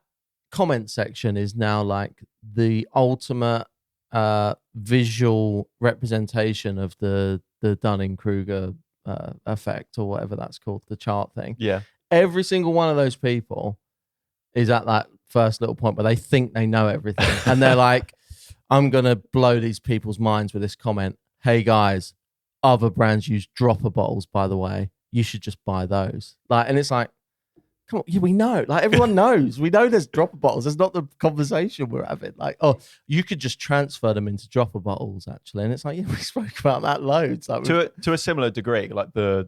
[SPEAKER 1] comment section is now like the ultimate visual representation of the Dunning-Kruger effect or whatever that's called, the chart thing.
[SPEAKER 3] Yeah.
[SPEAKER 1] Every single one of those people is at that first little point where they think they know everything. And they're like, I'm going to blow these people's minds with this comment. Hey guys, other brands use dropper bottles, by the way. You should just buy those. Like, and it's like, come on, yeah, we know. Like everyone knows. We know there's dropper bottles. That's not the conversation we're having. Like, oh, you could just transfer them into dropper bottles, actually. And it's like, yeah, we spoke about that loads. Like,
[SPEAKER 3] to a similar degree, like the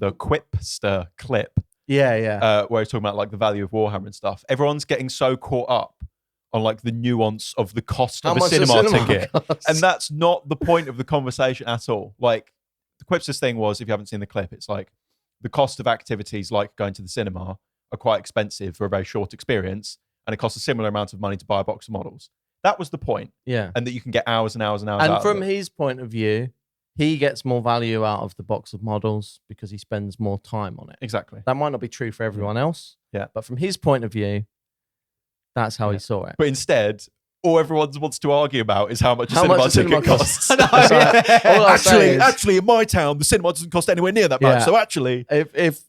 [SPEAKER 3] Quipster clip.
[SPEAKER 1] Yeah.
[SPEAKER 3] Where he's talking about like the value of Warhammer and stuff. Everyone's getting so caught up on like the nuance of the cost of a cinema ticket. And that's not the point of the conversation at all. Like the Quipster's thing was, if you haven't seen the clip, it's like, the cost of activities like going to the cinema are quite expensive for a very short experience, and it costs a similar amount of money to buy a box of models. That was the point.
[SPEAKER 1] Yeah.
[SPEAKER 3] And that you can get hours and hours and hours
[SPEAKER 1] out
[SPEAKER 3] of it.
[SPEAKER 1] And from his point of view, he gets more value out of the box of models because he spends more time on it.
[SPEAKER 3] Exactly.
[SPEAKER 1] That might not be true for everyone else.
[SPEAKER 3] Yeah.
[SPEAKER 1] But from his point of view, that's how he saw it.
[SPEAKER 3] But instead, all everyone wants to argue about is how much a cinema ticket costs. Actually, in my town, the cinema doesn't cost anywhere near that much. So actually,
[SPEAKER 1] if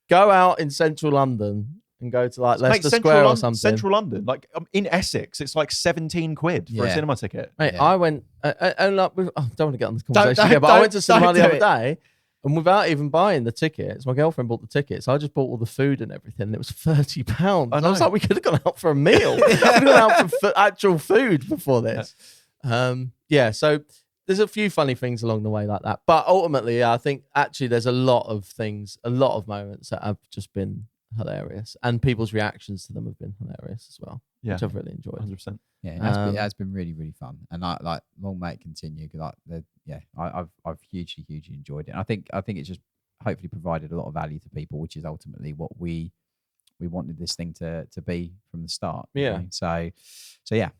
[SPEAKER 1] go out in central London and go to like Leicester Square or something.
[SPEAKER 3] Central London, like in Essex, it's like 17 quid for a cinema ticket.
[SPEAKER 1] Mate, I went and like, I don't want to get on this conversation again, but I went to cinema the other day. And without even buying the tickets, my girlfriend bought the tickets. I just bought all the food and everything. And it was £30. I was like, we could have gone out for a meal. We could have gone out for actual food before this. So there's a few funny things along the way like that. But ultimately, I think actually there's a lot of moments that have just been hilarious. And people's reactions to them have been hilarious as well, which I've really enjoyed.
[SPEAKER 3] 100%.
[SPEAKER 2] Yeah, it has been really, really fun. And long may it continue. I've hugely enjoyed it. And I think it's just hopefully provided a lot of value to people, which is ultimately what we wanted this thing to be from the start.
[SPEAKER 1] Yeah.
[SPEAKER 2] You know? So yeah.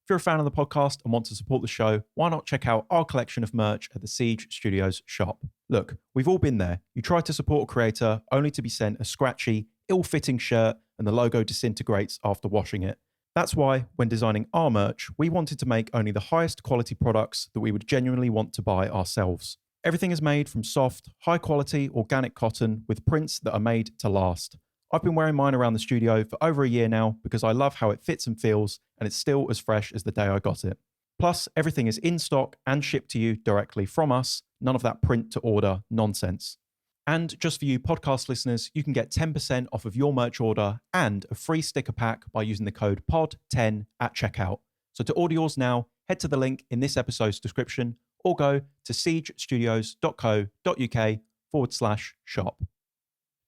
[SPEAKER 3] If you're a fan of the podcast and want to support the show, why not check out our collection of merch at the Siege Studios shop? Look, we've all been there. You try to support a creator only to be sent a scratchy, ill-fitting shirt and the logo disintegrates after washing it. That's why, when designing our merch, we wanted to make only the highest quality products that we would genuinely want to buy ourselves. Everything is made from soft, high-quality, organic cotton with prints that are made to last. I've been wearing mine around the studio for over a year now because I love how it fits and feels, and it's still as fresh as the day I got it. Plus, everything is in stock and shipped to you directly from us. None of that print-to-order nonsense. And just for you podcast listeners, you can get 10% off of your merch order and a free sticker pack by using the code POD10 at checkout. So to order yours now, head to the link in this episode's description or go to siegestudios.co.uk/shop.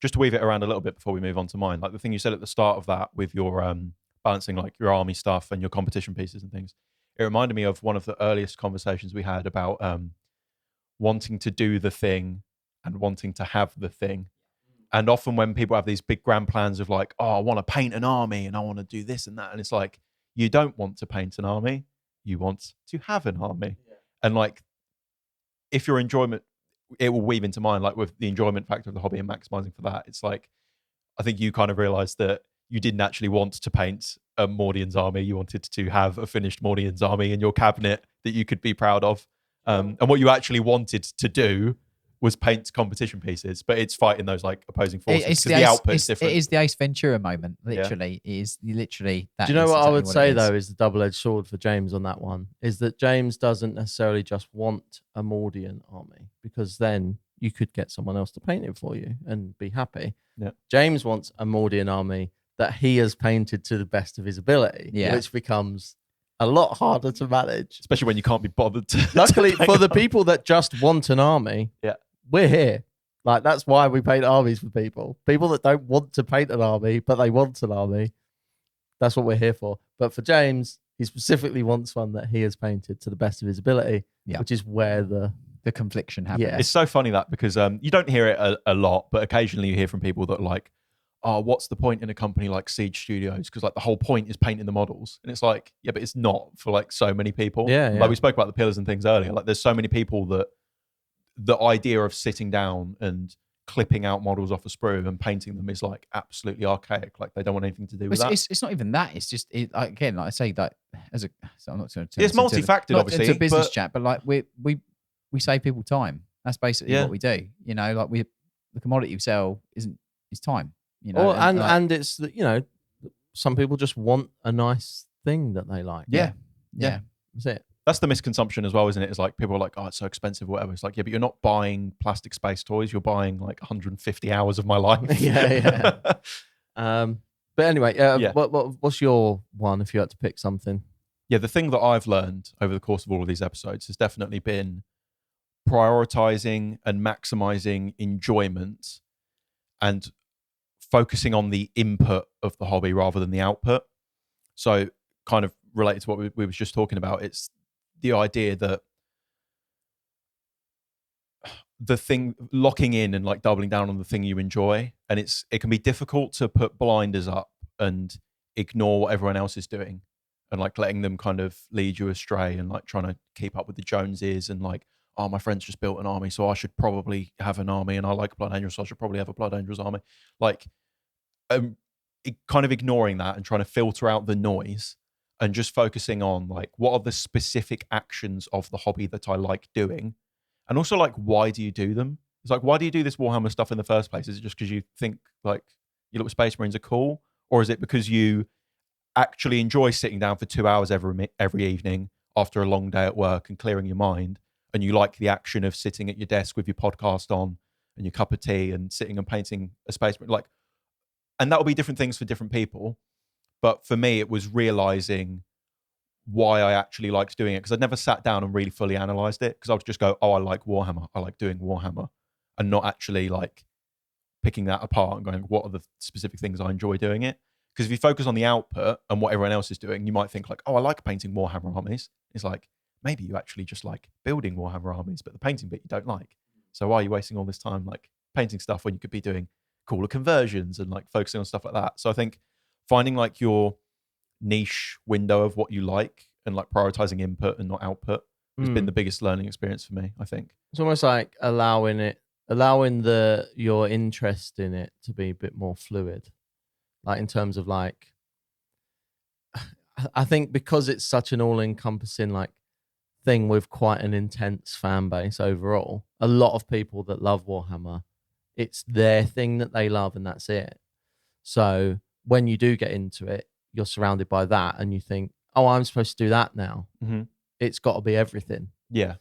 [SPEAKER 3] Just to weave it around a little bit before we move on to mine, like the thing you said at the start of that with your balancing like your army stuff and your competition pieces and things, it reminded me of one of the earliest conversations we had about wanting to do the thing and wanting to have the thing. And often when people have these big grand plans of like, oh, I want to paint an army and I want to do this and that. And it's like, you don't want to paint an army. You want to have an army. Yeah. And like, if your enjoyment, it will weave into mine, like with the enjoyment factor of the hobby and maximizing for that. It's like, I think you kind of realized that you didn't actually want to paint a Mordian's army. You wanted to have a finished Mordian's army in your cabinet that you could be proud of. And what you actually wanted to do was paint competition pieces, but it's fighting those like opposing forces because the output is different.
[SPEAKER 2] It is the Ace Ventura moment, literally. Yeah. It is literally that.
[SPEAKER 1] Do you know what I would say though is the double-edged sword for James on that one is that James doesn't necessarily just want a Mordian army because then you could get someone else to paint it for you and be happy. Yeah. James wants a Mordian army that he has painted to the best of his ability, which becomes a lot harder to manage.
[SPEAKER 3] Especially when you can't be bothered to.
[SPEAKER 1] Luckily, for the people that just want an army, we're here. Like, that's why we paint armies for people. People that don't want to paint an army, but they want an army. That's what we're here for. But for James, he specifically wants one that he has painted to the best of his ability, which is where the
[SPEAKER 2] confliction happens.
[SPEAKER 3] Yeah. It's so funny that because you don't hear it a lot, but occasionally you hear from people that are like, oh, what's the point in a company like Siege Studios? Because like the whole point is painting the models. And it's like, yeah, but it's not for like so many people.
[SPEAKER 1] Yeah.
[SPEAKER 3] Like we spoke about the pillars and things earlier. Like there's so many people that the idea of sitting down and clipping out models off a sprue and painting them is like absolutely archaic. Like they don't want anything to do with that.
[SPEAKER 2] It's not even that. It's just again, like I say, that as a, so I'm not going to.
[SPEAKER 3] It's multifactored, obviously.
[SPEAKER 2] It's a business chat, but like we save people time. That's basically what we do. You know, like the commodity we sell is time. You know,
[SPEAKER 1] and it's some people just want a nice thing that they like.
[SPEAKER 2] Yeah.
[SPEAKER 1] That's it.
[SPEAKER 3] That's the misconception as well, isn't it? It's like people are like, oh, it's so expensive or whatever. It's like, yeah, but you're not buying plastic space toys. You're buying like 150 hours of my life.
[SPEAKER 1] Yeah. But anyway, what's your one if you had to pick something?
[SPEAKER 3] Yeah, the thing that I've learned over the course of all of these episodes has definitely been prioritizing and maximizing enjoyment and focusing on the input of the hobby rather than the output. So kind of related to what we were just talking about, it's the idea that the thing locking in and like doubling down on the thing you enjoy, and it can be difficult to put blinders up and ignore what everyone else is doing and like letting them kind of lead you astray and like trying to keep up with the Joneses and like, oh, my friend's just built an army, so I should probably have an army, and I like Blood Angels, so I should probably have a Blood Angels army. Like kind of ignoring that and trying to filter out the noise and just focusing on like, what are the specific actions of the hobby that I like doing? And also like, why do you do them? It's like, why do you do this Warhammer stuff in the first place? Is it just because you think like your little Space Marines are cool? Or is it because you actually enjoy sitting down for 2 hours every evening after a long day at work and clearing your mind? And you like the action of sitting at your desk with your podcast on and your cup of tea and sitting and painting a Space Marine? Like, and that will be different things for different people. But for me, it was realizing why I actually liked doing it, because I'd never sat down and really fully analyzed it, because I would just go, oh, I like Warhammer. I like doing Warhammer, and not actually like picking that apart and going, what are the specific things I enjoy doing it? Because if you focus on the output and what everyone else is doing, you might think like, oh, I like painting Warhammer armies. It's like, maybe you actually just like building Warhammer armies, but the painting bit you don't like. So why are you wasting all this time like painting stuff when you could be doing cooler conversions and like focusing on stuff like that? So I think finding like your niche window of what you like and like prioritizing input and not output has been the biggest learning experience for me, I think.
[SPEAKER 1] It's almost like allowing your interest in it to be a bit more fluid, like in terms of like, I think because it's such an all-encompassing like thing with quite an intense fan base overall, a lot of people that love Warhammer, it's their thing that they love and that's it. So when you do get into it, you're surrounded by that and you think, oh, I'm supposed to do that now.
[SPEAKER 3] Mm-hmm.
[SPEAKER 1] It's got to be everything.
[SPEAKER 3] Yeah.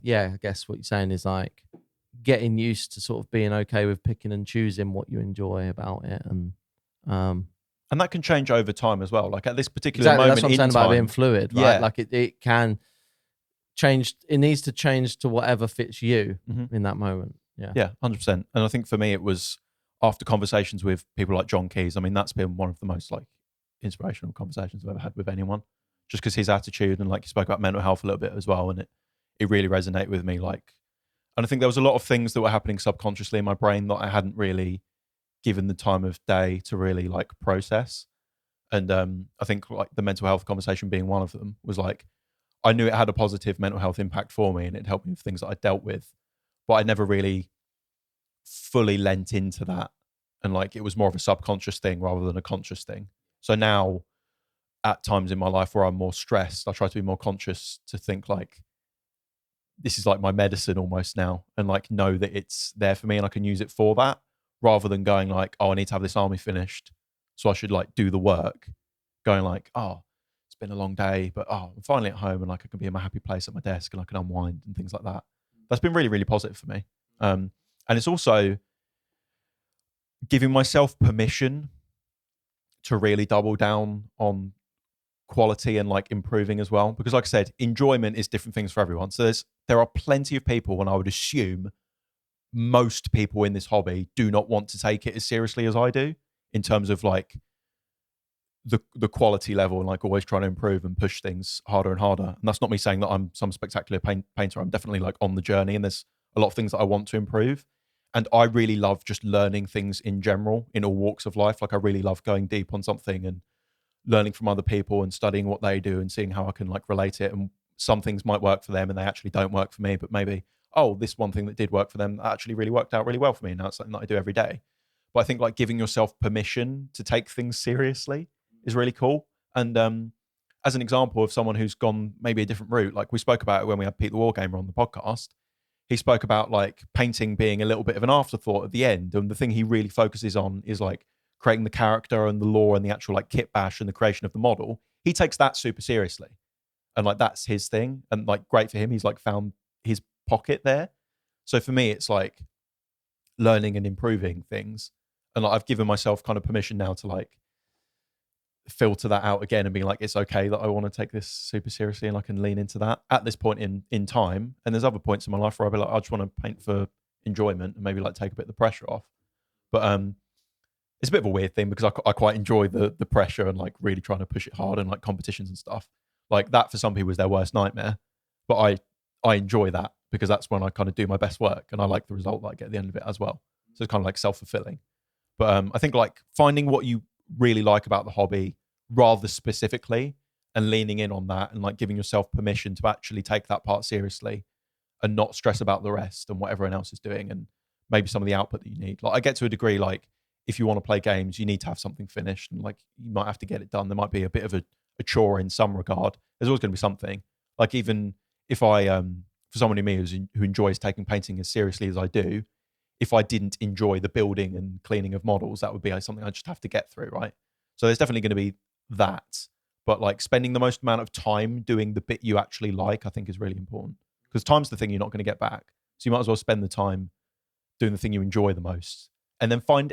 [SPEAKER 1] Yeah, I guess what you're saying is like getting used to sort of being okay with picking and choosing what you enjoy about it.
[SPEAKER 3] And that can change over time as well. Like at this particular
[SPEAKER 1] Exactly,
[SPEAKER 3] moment
[SPEAKER 1] that's what I'm
[SPEAKER 3] in
[SPEAKER 1] saying
[SPEAKER 3] time,
[SPEAKER 1] about being fluid, right?
[SPEAKER 3] Yeah.
[SPEAKER 1] Like it can change. It needs to change to whatever fits you in that moment. Yeah.
[SPEAKER 3] Yeah, 100%. And I think for me, it was after conversations with people like John Keyes. I mean, that's been one of the most like inspirational conversations I've ever had with anyone, just because his attitude and like he spoke about mental health a little bit as well. And it really resonated with me. Like, and I think there was a lot of things that were happening subconsciously in my brain that I hadn't really given the time of day to really like process. And I think like the mental health conversation being one of them was like, I knew it had a positive mental health impact for me and it helped me with things that I dealt with, but I never really fully lent into that. And like, it was more of a subconscious thing rather than a conscious thing. So now at times in my life where I'm more stressed, I try to be more conscious to think like, this is like my medicine almost now, and like know that it's there for me and I can use it for that, rather than going like, oh, I need to have this army finished, so I should like do the work. Going like, oh, it's been a long day, but oh, I'm finally at home and like I can be in my happy place at my desk and I can unwind and things like that. That's been really, really positive for me. And it's also giving myself permission to really double down on quality and like improving as well, because like I said, enjoyment is different things for everyone. So there are plenty of people, and I would assume most people in this hobby do not want to take it as seriously as I do in terms of like the quality level and like always trying to improve and push things harder and harder. And that's not me saying that I'm some spectacular painter. I'm definitely like on the journey and there's a lot of things that I want to improve. And I really love just learning things in general in all walks of life. Like I really love going deep on something and learning from other people and studying what they do and seeing how I can like relate it. And some things might work for them and they actually don't work for me, but maybe, oh, this one thing that did work for them actually really worked out really well for me. And now it's something that I do every day. But I think like giving yourself permission to take things seriously is really cool. And as an example of someone who's gone maybe a different route, like we spoke about it when we had Pete the Wargamer on the podcast, he spoke about like painting being a little bit of an afterthought at the end. And the thing he really focuses on is like creating the character and the lore and the actual like kit bash and the creation of the model. He takes that super seriously. And like, that's his thing. And like, great for him. He's like found his pocket there. So for me, it's like learning and improving things. And like, I've given myself kind of permission now to like filter that out again and being like, it's okay that I want to take this super seriously and I can lean into that at this point in time. And there's other points in my life where I'll be like, I just want to paint for enjoyment and maybe like take a bit of the pressure off. But it's a bit of a weird thing because I quite enjoy the pressure and like really trying to push it hard and like competitions and stuff like that. For some people is their worst nightmare, but I enjoy that because that's when I kind of do my best work and I like the result that I get at the end of it as well. So it's kind of like self-fulfilling. But I think like finding what you really like about the hobby rather specifically and leaning in on that and like giving yourself permission to actually take that part seriously and not stress about the rest and what everyone else is doing and maybe some of the output that you need. Like I get to a degree, like if you want to play games, you need to have something finished and like you might have to get it done. There might be a bit of a chore in some regard. There's always going to be something. Like even if I, for someone like me who enjoys taking painting as seriously as I do, if I didn't enjoy the building and cleaning of models, that would be something I just have to get through, right? So there's definitely going to be that. But like spending the most amount of time doing the bit you actually like, I think is really important because time's the thing you're not going to get back. So you might as well spend the time doing the thing you enjoy the most and then find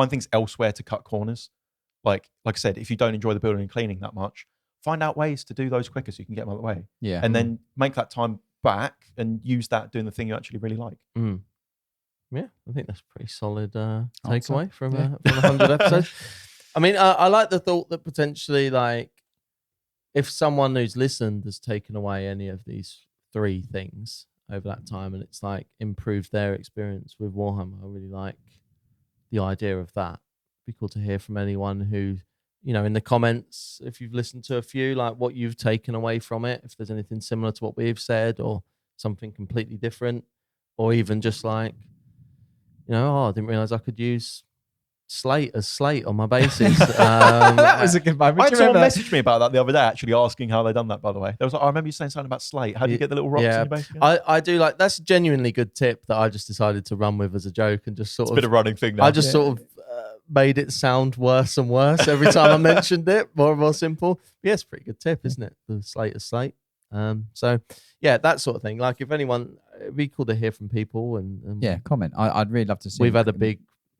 [SPEAKER 3] things elsewhere to cut corners. Like I said, if you don't enjoy the building and cleaning that much, find out ways to do those quicker so you can get them out of the way.
[SPEAKER 2] Yeah.
[SPEAKER 3] And then make that time back and use that doing the thing you actually really like.
[SPEAKER 1] Mm. Yeah, I think that's a pretty solid
[SPEAKER 2] Answer.
[SPEAKER 1] takeaway from
[SPEAKER 2] Yeah.
[SPEAKER 1] 100 episodes. I mean, I like the thought that potentially, like, if someone who's listened has taken away any of these three things over that time and it's like improved their experience with Warhammer, I really like the idea of that. It'd be cool to hear from anyone who, in the comments, if you've listened to a few, like what you've taken away from it, if there's anything similar to what we've said or something completely different, or even just like, I didn't realize I could use slate as slate on my bases.
[SPEAKER 2] That was a good moment.
[SPEAKER 3] I had
[SPEAKER 2] Do you
[SPEAKER 3] someone
[SPEAKER 2] remember?
[SPEAKER 3] message me about that the other day, actually asking how they done that, by the way. They was like, I remember you saying something about slate. How do you get the little rocks in your base again?
[SPEAKER 1] I do like, that's a genuinely good tip that I just decided to run with as a joke and just sort
[SPEAKER 3] It's
[SPEAKER 1] of.
[SPEAKER 3] a bit of a running thing now.
[SPEAKER 1] I just sort of made it sound worse and worse every time I mentioned it, more and more simple. But yeah, it's a pretty good tip, isn't it? The slate as slate. So yeah, that sort of thing. Like if anyone, it'd be cool to hear from people and
[SPEAKER 2] Yeah, comment. I'd really love to see.
[SPEAKER 1] we've had a big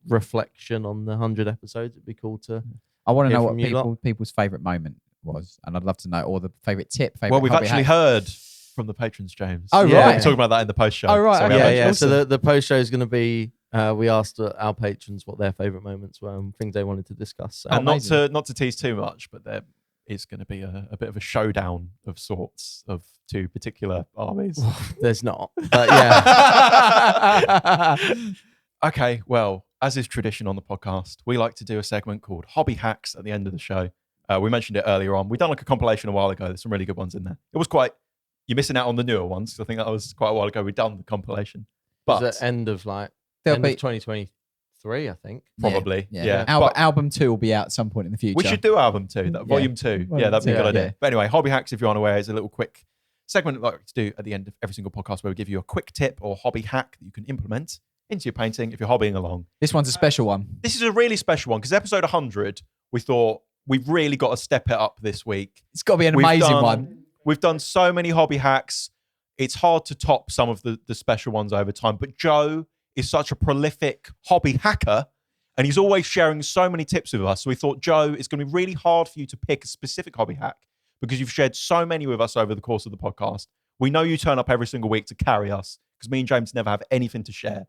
[SPEAKER 1] reflection on the 100 episodes. It'd be cool to.
[SPEAKER 2] I want to
[SPEAKER 1] hear
[SPEAKER 2] know
[SPEAKER 1] from you
[SPEAKER 2] what people's favourite moment was, and I'd love to know, or the favourite tip.
[SPEAKER 3] Well, we've
[SPEAKER 2] hobby
[SPEAKER 3] actually
[SPEAKER 2] hack.
[SPEAKER 3] heard from the patrons, James.
[SPEAKER 2] Oh,
[SPEAKER 1] Yeah.
[SPEAKER 2] right.
[SPEAKER 3] We're talking about that in the post show.
[SPEAKER 2] Oh, right,
[SPEAKER 3] So we
[SPEAKER 2] okay.
[SPEAKER 3] have
[SPEAKER 1] Yeah.
[SPEAKER 3] actually-
[SPEAKER 1] So the post show is going to be. We asked our patrons what their favourite moments were and things they wanted to discuss. So.
[SPEAKER 3] And
[SPEAKER 2] amazing.
[SPEAKER 3] not to tease too much, but there is going to be a bit of a showdown of sorts of two particular armies.
[SPEAKER 1] There's not, but yeah.
[SPEAKER 3] Okay, well, as is tradition on the podcast, we like to do a segment called Hobby Hacks at the end of the show. We mentioned it earlier on. We've done like a compilation a while ago. There's some really good ones in there. It was quite, you're missing out on the newer ones. 'Cause I think that was quite a while ago we've done the compilation.
[SPEAKER 1] Was
[SPEAKER 3] But
[SPEAKER 1] it end of like
[SPEAKER 2] There'll
[SPEAKER 1] end
[SPEAKER 2] be-
[SPEAKER 1] of 2023, I think.
[SPEAKER 3] probably,
[SPEAKER 2] Yeah.
[SPEAKER 3] yeah.
[SPEAKER 2] Album,
[SPEAKER 3] But
[SPEAKER 2] album 2 will be out at some point in the future.
[SPEAKER 3] we should do album 2, volume 2. Yeah, that'd be a good
[SPEAKER 2] two,
[SPEAKER 3] idea.
[SPEAKER 2] yeah.
[SPEAKER 3] But anyway, Hobby Hacks, if you're unaware, is a little quick segment that I like to do at the end of every single podcast where we give you a quick tip or hobby hack that you can implement into your painting if you're hobbying along.
[SPEAKER 2] This one's a special one.
[SPEAKER 3] This is a really special one because episode 100, we thought we've really got to step it up this week.
[SPEAKER 2] It's got to be an amazing one.
[SPEAKER 3] We've done so many hobby hacks. It's hard to top some of the special ones over time. But Joe is such a prolific hobby hacker and he's always sharing so many tips with us. So we thought, Joe, it's going to be really hard for you to pick a specific hobby hack because you've shared so many with us over the course of the podcast. We know you turn up every single week to carry us because me and James never have anything to share.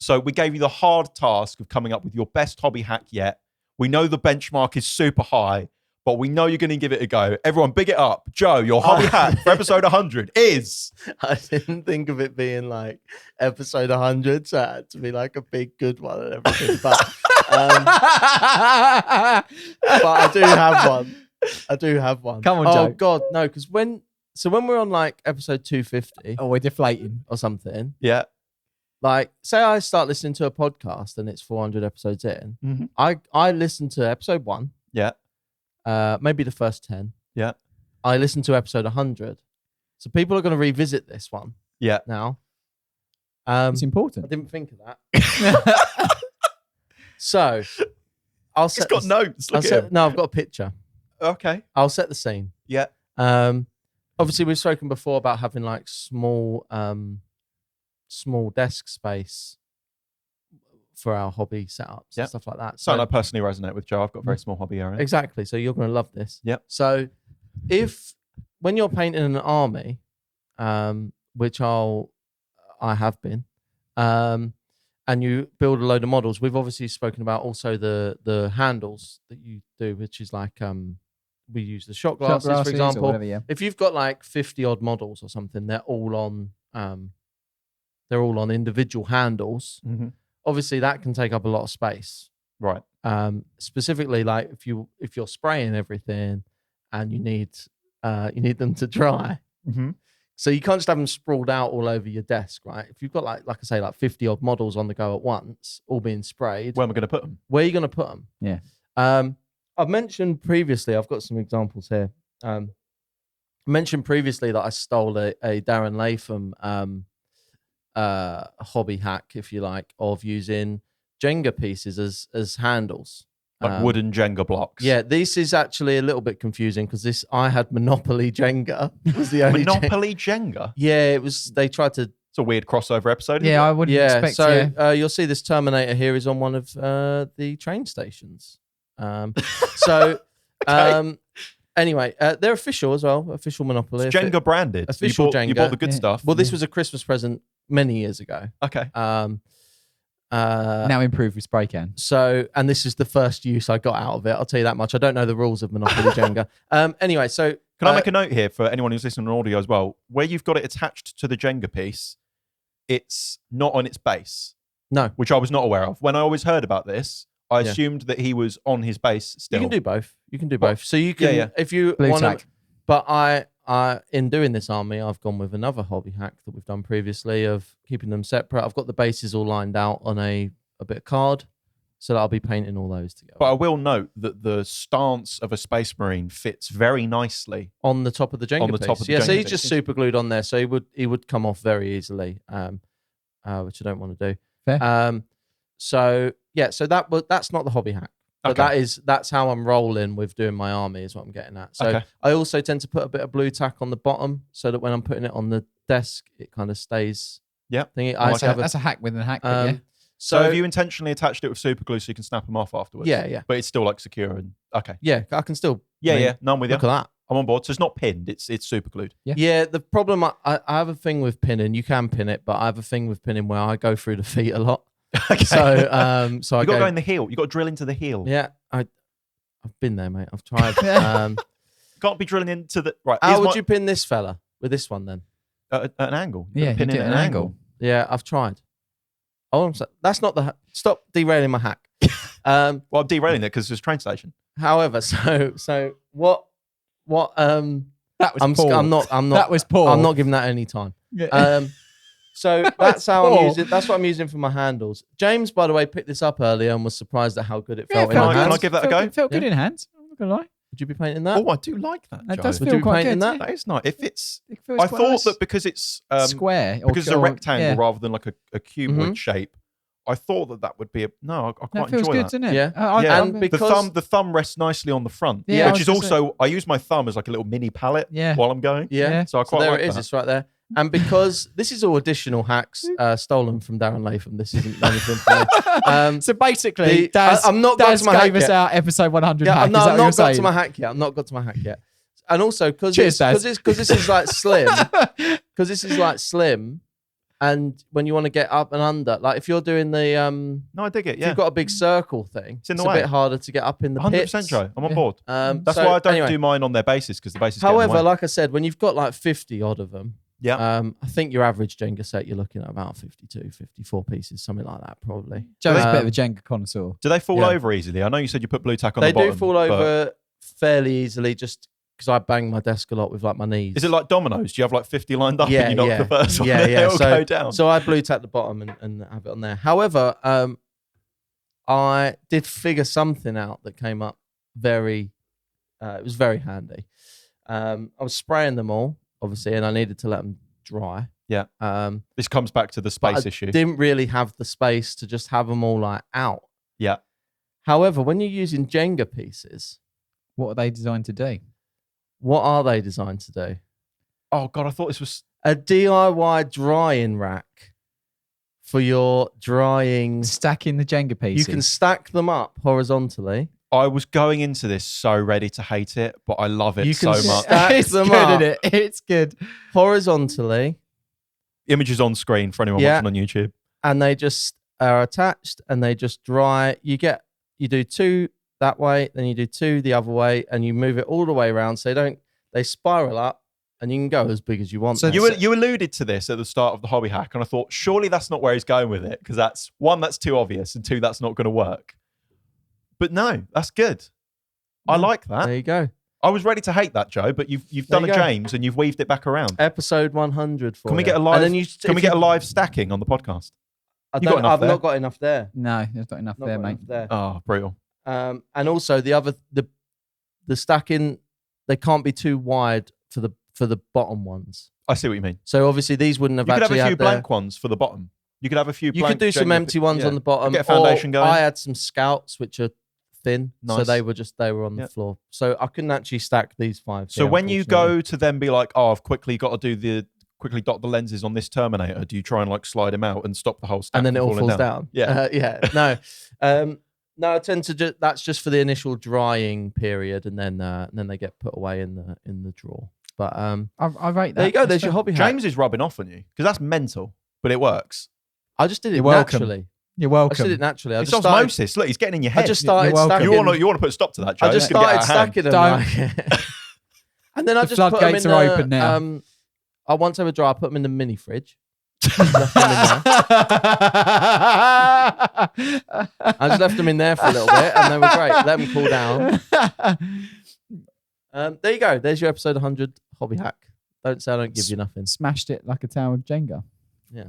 [SPEAKER 3] So we gave you the hard task of coming up with your best hobby hack yet. We know the benchmark is super high, but we know you're going to give it a go. Everyone, big it up. Joe, your hobby hack for episode 100 is...
[SPEAKER 1] I didn't think of it being like episode 100, so it had to be like a big good one and everything. But I do have one. I do have one.
[SPEAKER 2] Come on,
[SPEAKER 1] oh,
[SPEAKER 2] Joe.
[SPEAKER 1] God, no, because when we're on like episode 250
[SPEAKER 2] Oh, we're deflating.
[SPEAKER 1] or something,
[SPEAKER 3] Yeah.
[SPEAKER 1] like say I start listening to a podcast and it's 400 episodes in,
[SPEAKER 3] Mhm.
[SPEAKER 1] I listen to episode 1,
[SPEAKER 3] Yeah.
[SPEAKER 1] maybe the first 10.
[SPEAKER 3] Yeah.
[SPEAKER 1] I listen to episode 100. So people are going to revisit this one
[SPEAKER 3] Yeah.
[SPEAKER 1] now.
[SPEAKER 2] It's
[SPEAKER 1] I
[SPEAKER 2] important.
[SPEAKER 1] didn't think of that. So I'll
[SPEAKER 3] He's
[SPEAKER 1] set
[SPEAKER 3] got
[SPEAKER 1] the-
[SPEAKER 3] notes.
[SPEAKER 1] I'll
[SPEAKER 3] Look at
[SPEAKER 1] set,
[SPEAKER 3] him.
[SPEAKER 1] no, I've got a picture.
[SPEAKER 3] Okay.
[SPEAKER 1] I'll set the scene.
[SPEAKER 3] Yeah.
[SPEAKER 1] Obviously we've spoken before about having like small desk space for our hobby setups
[SPEAKER 3] Yeah.
[SPEAKER 1] and stuff like that.
[SPEAKER 3] Something I personally resonate with, Joe. I've got a very small hobby area.
[SPEAKER 1] Exactly. So you're going to love this.
[SPEAKER 3] Yep.
[SPEAKER 1] So when you're painting an army, which I have been, and you build a load of models, we've obviously spoken about also the handles that you do, which is like we use the shot glasses,
[SPEAKER 2] Shot
[SPEAKER 1] for
[SPEAKER 2] or
[SPEAKER 1] example.
[SPEAKER 2] whatever, yeah.
[SPEAKER 1] If you've got like 50 odd models or something, they're all on individual handles.
[SPEAKER 3] Mhm.
[SPEAKER 1] Obviously, that can take up a lot of space.
[SPEAKER 3] Right.
[SPEAKER 1] Specifically, like if you're spraying everything and you need them to dry,
[SPEAKER 3] Mm-hmm.
[SPEAKER 1] so you can't just have them sprawled out all over your desk, right? If you've got like I say, like 50 odd models on the go at once, all being sprayed,
[SPEAKER 3] Where am I going to put them?
[SPEAKER 1] where are you going to put them?
[SPEAKER 2] Yeah.
[SPEAKER 1] I've mentioned previously, I've got some examples here. I mentioned previously that I stole a Darren Latham hobby hack, if you like, of using Jenga pieces as handles.
[SPEAKER 3] Like wooden Jenga blocks.
[SPEAKER 1] Yeah, this is actually a little bit confusing because I had Monopoly Jenga. Was the only
[SPEAKER 3] Monopoly Jenga.
[SPEAKER 1] Yeah, it was. They tried to.
[SPEAKER 3] It's a weird crossover episode.
[SPEAKER 2] Yeah, I wouldn't
[SPEAKER 1] Yeah,
[SPEAKER 2] expect
[SPEAKER 1] so you'll see this Terminator here is on one of the train stations. Anyway, they're official as well. Official Monopoly.
[SPEAKER 3] It's Jenga branded.
[SPEAKER 1] Official
[SPEAKER 3] you
[SPEAKER 1] Jenga.
[SPEAKER 3] bought the good
[SPEAKER 2] Yeah.
[SPEAKER 3] stuff.
[SPEAKER 1] Well, this was a Christmas present many years ago.
[SPEAKER 3] Okay.
[SPEAKER 2] Now improved with spray can.
[SPEAKER 1] So, and this is the first use I got out of it. I'll tell you that much. I don't know the rules of Monopoly Jenga. Anyway, so
[SPEAKER 3] Can I make a note here for anyone who's listening on audio as well? Where you've got it attached to the Jenga piece, it's not on its base.
[SPEAKER 1] No.
[SPEAKER 3] Which I was not aware of. When I always heard about this, I assumed that he was on his base still.
[SPEAKER 1] You can do both. You can do both. So you can, if you
[SPEAKER 2] Blue
[SPEAKER 1] want to.
[SPEAKER 2] tack.
[SPEAKER 1] But in doing this army, I've gone with another hobby hack that we've done previously of keeping them separate. I've got the bases all lined out on a bit of card, so that I'll be painting all those together.
[SPEAKER 3] But I will note that the stance of a Space Marine fits very nicely
[SPEAKER 1] on the top of the Jenga piece.
[SPEAKER 3] top of the
[SPEAKER 1] so
[SPEAKER 3] Jenga
[SPEAKER 1] he's just
[SPEAKER 3] piece.
[SPEAKER 1] super glued on there, so he would come off very easily, which I don't want to do.
[SPEAKER 2] Fair.
[SPEAKER 1] So that's not the hobby hack. But that's how I'm rolling with doing my army is what I'm getting at. So I also tend to put a bit of blue tack on the bottom so that when I'm putting it on the desk, it kind of stays.
[SPEAKER 3] Yeah.
[SPEAKER 2] That's a hack within a hack.
[SPEAKER 3] So have you intentionally attached it with super glue so you can snap them off afterwards?
[SPEAKER 1] Yeah.
[SPEAKER 3] But it's still like secure and okay.
[SPEAKER 1] Yeah, I can still.
[SPEAKER 3] Yeah. No, I'm with you.
[SPEAKER 1] Look at that.
[SPEAKER 3] I'm on board. So it's not pinned. It's super glued.
[SPEAKER 1] Yeah. The problem I have a thing with pinning. You can pin it, but I have a thing with pinning where I go through the feet a lot.
[SPEAKER 3] Okay.
[SPEAKER 1] So
[SPEAKER 3] you got to go in the heel. You got to drill into the heel.
[SPEAKER 1] Yeah, I've been there, mate. I've tried.
[SPEAKER 3] Can't be drilling into the right.
[SPEAKER 1] How would you pin this fella with this one then?
[SPEAKER 3] At an angle?
[SPEAKER 2] Yeah,
[SPEAKER 3] pin it at an angle.
[SPEAKER 1] Yeah, I've tried. Oh, that's not the. Stop derailing my hack.
[SPEAKER 3] Well, I'm derailing it because it's a train station.
[SPEAKER 1] However, so what?
[SPEAKER 2] That was poor.
[SPEAKER 1] I'm not.
[SPEAKER 2] That was poor.
[SPEAKER 1] I'm not giving that any time. So that's how I'm using. That's what I'm using for my handles. James, by the way, picked this up earlier and was surprised at how good it felt in my hands.
[SPEAKER 3] Can I give that a go?
[SPEAKER 2] It felt good in hands. I'm not gonna lie.
[SPEAKER 1] Would you be painting that?
[SPEAKER 3] Oh, I do like that.
[SPEAKER 2] That
[SPEAKER 3] Joe.
[SPEAKER 2] does
[SPEAKER 1] Would
[SPEAKER 2] feel
[SPEAKER 1] you be
[SPEAKER 2] quite
[SPEAKER 1] painting
[SPEAKER 2] good.
[SPEAKER 1] that?
[SPEAKER 3] That is nice. If it's,
[SPEAKER 2] It feels
[SPEAKER 3] I
[SPEAKER 2] quite
[SPEAKER 3] thought
[SPEAKER 2] nice.
[SPEAKER 3] that because it's
[SPEAKER 2] Square,
[SPEAKER 3] because it's a rectangle
[SPEAKER 2] yeah.
[SPEAKER 3] rather than like a cuboid shape. I thought that would be a no. I quite
[SPEAKER 2] That feels
[SPEAKER 3] enjoy
[SPEAKER 2] good,
[SPEAKER 3] that.
[SPEAKER 2] doesn't it?
[SPEAKER 3] Yeah.
[SPEAKER 1] And
[SPEAKER 3] the thumb rests nicely on the front,
[SPEAKER 2] Yeah,
[SPEAKER 3] which is also I use my thumb as like a little mini palette while I'm going.
[SPEAKER 1] Yeah.
[SPEAKER 3] So I quite
[SPEAKER 1] there
[SPEAKER 3] like
[SPEAKER 1] it is.
[SPEAKER 3] that.
[SPEAKER 1] It's right there. And because this is all additional hacks stolen from Darren Latham, this isn't anything for me.
[SPEAKER 2] So basically, Daz,
[SPEAKER 1] I'm not got
[SPEAKER 2] Daz
[SPEAKER 1] to my
[SPEAKER 2] gave
[SPEAKER 1] hack
[SPEAKER 2] us
[SPEAKER 1] yet.
[SPEAKER 2] our episode 100
[SPEAKER 1] Yeah,
[SPEAKER 2] hack.
[SPEAKER 1] I'm
[SPEAKER 2] Is that
[SPEAKER 1] not
[SPEAKER 2] what you're
[SPEAKER 1] got
[SPEAKER 2] saying?
[SPEAKER 1] to my hack yet. I'm not got to my hack yet. And also because
[SPEAKER 2] Cheers, Daz.
[SPEAKER 1] this is like slim, because this is like slim, and when you want to get up and under, like if you're doing the
[SPEAKER 3] No, I dig it.
[SPEAKER 1] if
[SPEAKER 3] Yeah,
[SPEAKER 1] you've got a big circle thing,
[SPEAKER 3] It's in the
[SPEAKER 1] a
[SPEAKER 3] way.
[SPEAKER 1] bit harder to get up in the
[SPEAKER 3] 100%,
[SPEAKER 1] pits.
[SPEAKER 3] Joe. I'm on board. That's
[SPEAKER 1] So
[SPEAKER 3] why I don't
[SPEAKER 1] anyway,
[SPEAKER 3] do mine on their bases because the bases.
[SPEAKER 1] However, like I said, when you've got like 50 odd of them,
[SPEAKER 3] yeah,
[SPEAKER 1] I think your average Jenga set, you're looking at about 52, 54 pieces, something like that, probably.
[SPEAKER 2] Joe's a bit of a Jenga connoisseur.
[SPEAKER 3] do they fall over easily? I know you said you put blue tack on
[SPEAKER 1] They
[SPEAKER 3] the bottom.
[SPEAKER 1] do fall over fairly easily, just because I bang my desk a lot with like my knees.
[SPEAKER 3] Is it like dominoes? Do you have like 50 lined up
[SPEAKER 1] Yeah,
[SPEAKER 3] and you knock the first one?
[SPEAKER 1] Yeah,
[SPEAKER 3] and
[SPEAKER 1] yeah.
[SPEAKER 3] It'll go down.
[SPEAKER 1] So I blue tack the bottom and have it on there. However, I did figure something out that came up very. It was very handy. I was spraying them all, obviously, and I needed to let them dry.
[SPEAKER 3] Yeah. This comes back to the space
[SPEAKER 1] I
[SPEAKER 3] issue.
[SPEAKER 1] Didn't really have the space to just have them all like out.
[SPEAKER 3] Yeah.
[SPEAKER 1] However, when you're using Jenga pieces,
[SPEAKER 2] What are they designed to do?
[SPEAKER 1] what are they designed to do?
[SPEAKER 3] Oh God, I thought this was.
[SPEAKER 1] A DIY drying rack for your drying.
[SPEAKER 2] Stacking the Jenga pieces.
[SPEAKER 1] You can stack them up horizontally.
[SPEAKER 3] I was going into this so ready to hate it, but I love it
[SPEAKER 1] You
[SPEAKER 3] so
[SPEAKER 1] can
[SPEAKER 3] much.
[SPEAKER 1] stack
[SPEAKER 2] It's
[SPEAKER 1] them
[SPEAKER 2] good,
[SPEAKER 1] up
[SPEAKER 2] isn't it? It's good.
[SPEAKER 1] horizontally,
[SPEAKER 3] Images on screen for anyone watching on YouTube.
[SPEAKER 1] and they just are attached and they just dry. You do two that way, then you do two the other way, and you move it all the way around so they spiral up, and you can go as big as you want.
[SPEAKER 2] So
[SPEAKER 1] there.
[SPEAKER 3] You alluded to this at the start of the hobby hack, and I thought surely that's not where he's going with it because that's one, that's too obvious, and two, that's not going to work. But no, that's good. I like that.
[SPEAKER 1] There you go.
[SPEAKER 3] I was ready to hate that, Joe, but you've
[SPEAKER 1] There
[SPEAKER 3] done
[SPEAKER 1] you
[SPEAKER 3] a
[SPEAKER 1] go.
[SPEAKER 3] James and you've weaved it back around.
[SPEAKER 1] Episode 100 for
[SPEAKER 3] Can we
[SPEAKER 1] you.
[SPEAKER 3] get a live?
[SPEAKER 1] And then
[SPEAKER 3] Can we get a live stacking on the podcast?
[SPEAKER 1] I've
[SPEAKER 3] enough
[SPEAKER 1] not
[SPEAKER 3] there?
[SPEAKER 1] got enough there.
[SPEAKER 2] No, there's not enough
[SPEAKER 1] Not
[SPEAKER 2] there,
[SPEAKER 1] got
[SPEAKER 2] mate.
[SPEAKER 1] enough there.
[SPEAKER 3] Oh, brutal.
[SPEAKER 1] And also the stacking, they can't be too wide for the bottom ones.
[SPEAKER 3] I see what you mean.
[SPEAKER 1] So obviously these wouldn't have
[SPEAKER 3] You could have
[SPEAKER 1] actually
[SPEAKER 3] a few
[SPEAKER 1] had
[SPEAKER 3] blank ones for the bottom. You could have a few.
[SPEAKER 1] You
[SPEAKER 3] blank
[SPEAKER 1] could do some
[SPEAKER 3] Jenga
[SPEAKER 1] empty ones
[SPEAKER 3] yeah.
[SPEAKER 1] on the bottom.
[SPEAKER 3] Get a foundation
[SPEAKER 1] or
[SPEAKER 3] going.
[SPEAKER 1] I had some scouts which are thin, so
[SPEAKER 3] Nice.
[SPEAKER 1] they were on the floor. So I couldn't actually stack these five.
[SPEAKER 3] So
[SPEAKER 1] here,
[SPEAKER 3] when you
[SPEAKER 1] unfortunately.
[SPEAKER 3] go to then be like, oh, I've quickly got to quickly dot the lenses on this Terminator, do you try and like slide him out and stop the whole stack
[SPEAKER 1] and then it
[SPEAKER 3] from
[SPEAKER 1] all
[SPEAKER 3] falling
[SPEAKER 1] falls down.
[SPEAKER 3] Yeah.
[SPEAKER 1] No, no. I tend to that's just for the initial drying period, and then they get put away in the drawer. But
[SPEAKER 2] I rate that.
[SPEAKER 1] there you go. There's your hobby hack.
[SPEAKER 3] James is rubbing off on you because that's mental, but it works.
[SPEAKER 1] I just did it
[SPEAKER 2] You're welcome.
[SPEAKER 1] naturally.
[SPEAKER 2] You're
[SPEAKER 1] I
[SPEAKER 2] welcome.
[SPEAKER 1] just did it naturally. I
[SPEAKER 3] It's
[SPEAKER 1] just started.
[SPEAKER 3] osmosis. Look, he's getting in your head.
[SPEAKER 1] I just started
[SPEAKER 2] welcome.
[SPEAKER 1] stacking.
[SPEAKER 3] You want to put a stop to that, Joe.
[SPEAKER 1] I just
[SPEAKER 3] This is gonna get
[SPEAKER 1] started
[SPEAKER 3] out of hand.
[SPEAKER 1] stacking them. Like, and then I
[SPEAKER 2] The
[SPEAKER 1] just put them
[SPEAKER 2] floodgates
[SPEAKER 1] in
[SPEAKER 2] are
[SPEAKER 1] the,
[SPEAKER 2] open now.
[SPEAKER 1] I once they were dry, I put them in the mini fridge. Left them in there. I just left them in there for a little bit, and they were great. Let them cool down. There you go. There's your episode 100 hobby hack. Don't say I don't give you nothing.
[SPEAKER 2] Smashed it like a tower of Jenga.
[SPEAKER 1] Yeah.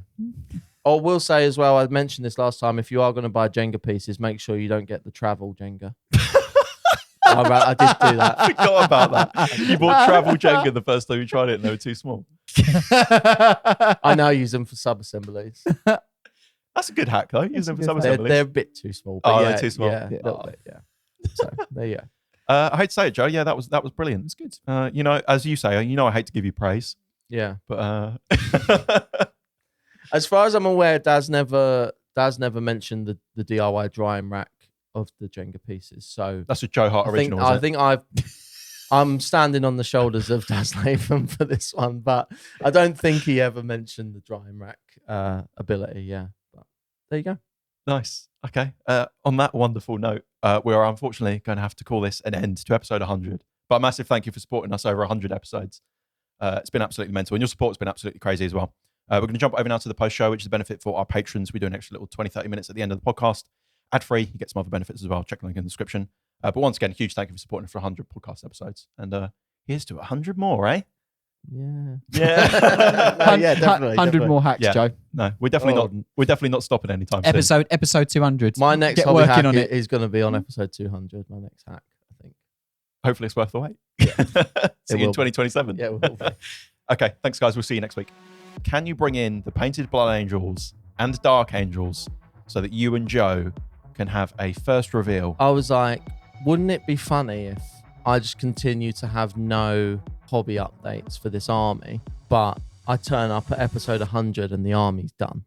[SPEAKER 1] Oh, we'll say as well, I mentioned this last time, if you are going to buy Jenga pieces, make sure you don't get the travel Jenga. I did do that.
[SPEAKER 3] I forgot about that. You bought travel Jenga the first time you tried it and they were too small.
[SPEAKER 1] I now use them for sub-assemblies.
[SPEAKER 3] That's a good hack, though. Use them for sub-assemblies.
[SPEAKER 1] They're a bit too small. But
[SPEAKER 3] they're too small.
[SPEAKER 1] Yeah, a little bit, yeah. So, there you go.
[SPEAKER 3] I hate to say it, Joe. Yeah, that was brilliant.
[SPEAKER 2] It's good.
[SPEAKER 3] You know, as you say, I hate to give you praise.
[SPEAKER 1] Yeah.
[SPEAKER 3] But
[SPEAKER 1] as far as I'm aware, Daz never mentioned the DIY drying rack of the Jenga pieces. So
[SPEAKER 3] that's a Joe Hart original.
[SPEAKER 1] I think I'm standing on the shoulders of Daz Latham for this one, but I don't think he ever mentioned the drying rack ability. Yeah, but there you go.
[SPEAKER 3] Nice. Okay. On that wonderful note, we are unfortunately going to have to call this an end to episode 100. But a massive thank you for supporting us over 100 episodes. It's been absolutely mental, and your support's been absolutely crazy as well. We're going to jump over now to the post show, which is a benefit for our patrons. We do an extra little 20-30 minutes at the end of the podcast. Ad-free. You get some other benefits as well. Check the link in the description. But once again, huge thank you for supporting us for 100 podcast episodes. And here's to 100 more, eh?
[SPEAKER 1] Yeah.
[SPEAKER 3] Yeah.
[SPEAKER 1] Yeah, definitely.
[SPEAKER 2] 100 more hacks,
[SPEAKER 3] Yeah.
[SPEAKER 2] Joe.
[SPEAKER 3] No, we're definitely not stopping anytime soon.
[SPEAKER 2] Episode 200.
[SPEAKER 1] My next
[SPEAKER 2] Get
[SPEAKER 1] hobby
[SPEAKER 2] working
[SPEAKER 1] hack
[SPEAKER 2] on it.
[SPEAKER 1] is going to be on episode 200. My next hack, I think.
[SPEAKER 3] Hopefully it's worth the wait.
[SPEAKER 1] Yeah.
[SPEAKER 3] See you in 2027.
[SPEAKER 1] Yeah, it will be.
[SPEAKER 3] Okay, thanks guys. We'll see you next week. Can you bring in the painted blood angels and dark angels so that you and Joe can have a first reveal?
[SPEAKER 1] I was like, wouldn't it be funny if I just continue to have no hobby updates for this army, but I turn up at episode 100 and the army's done?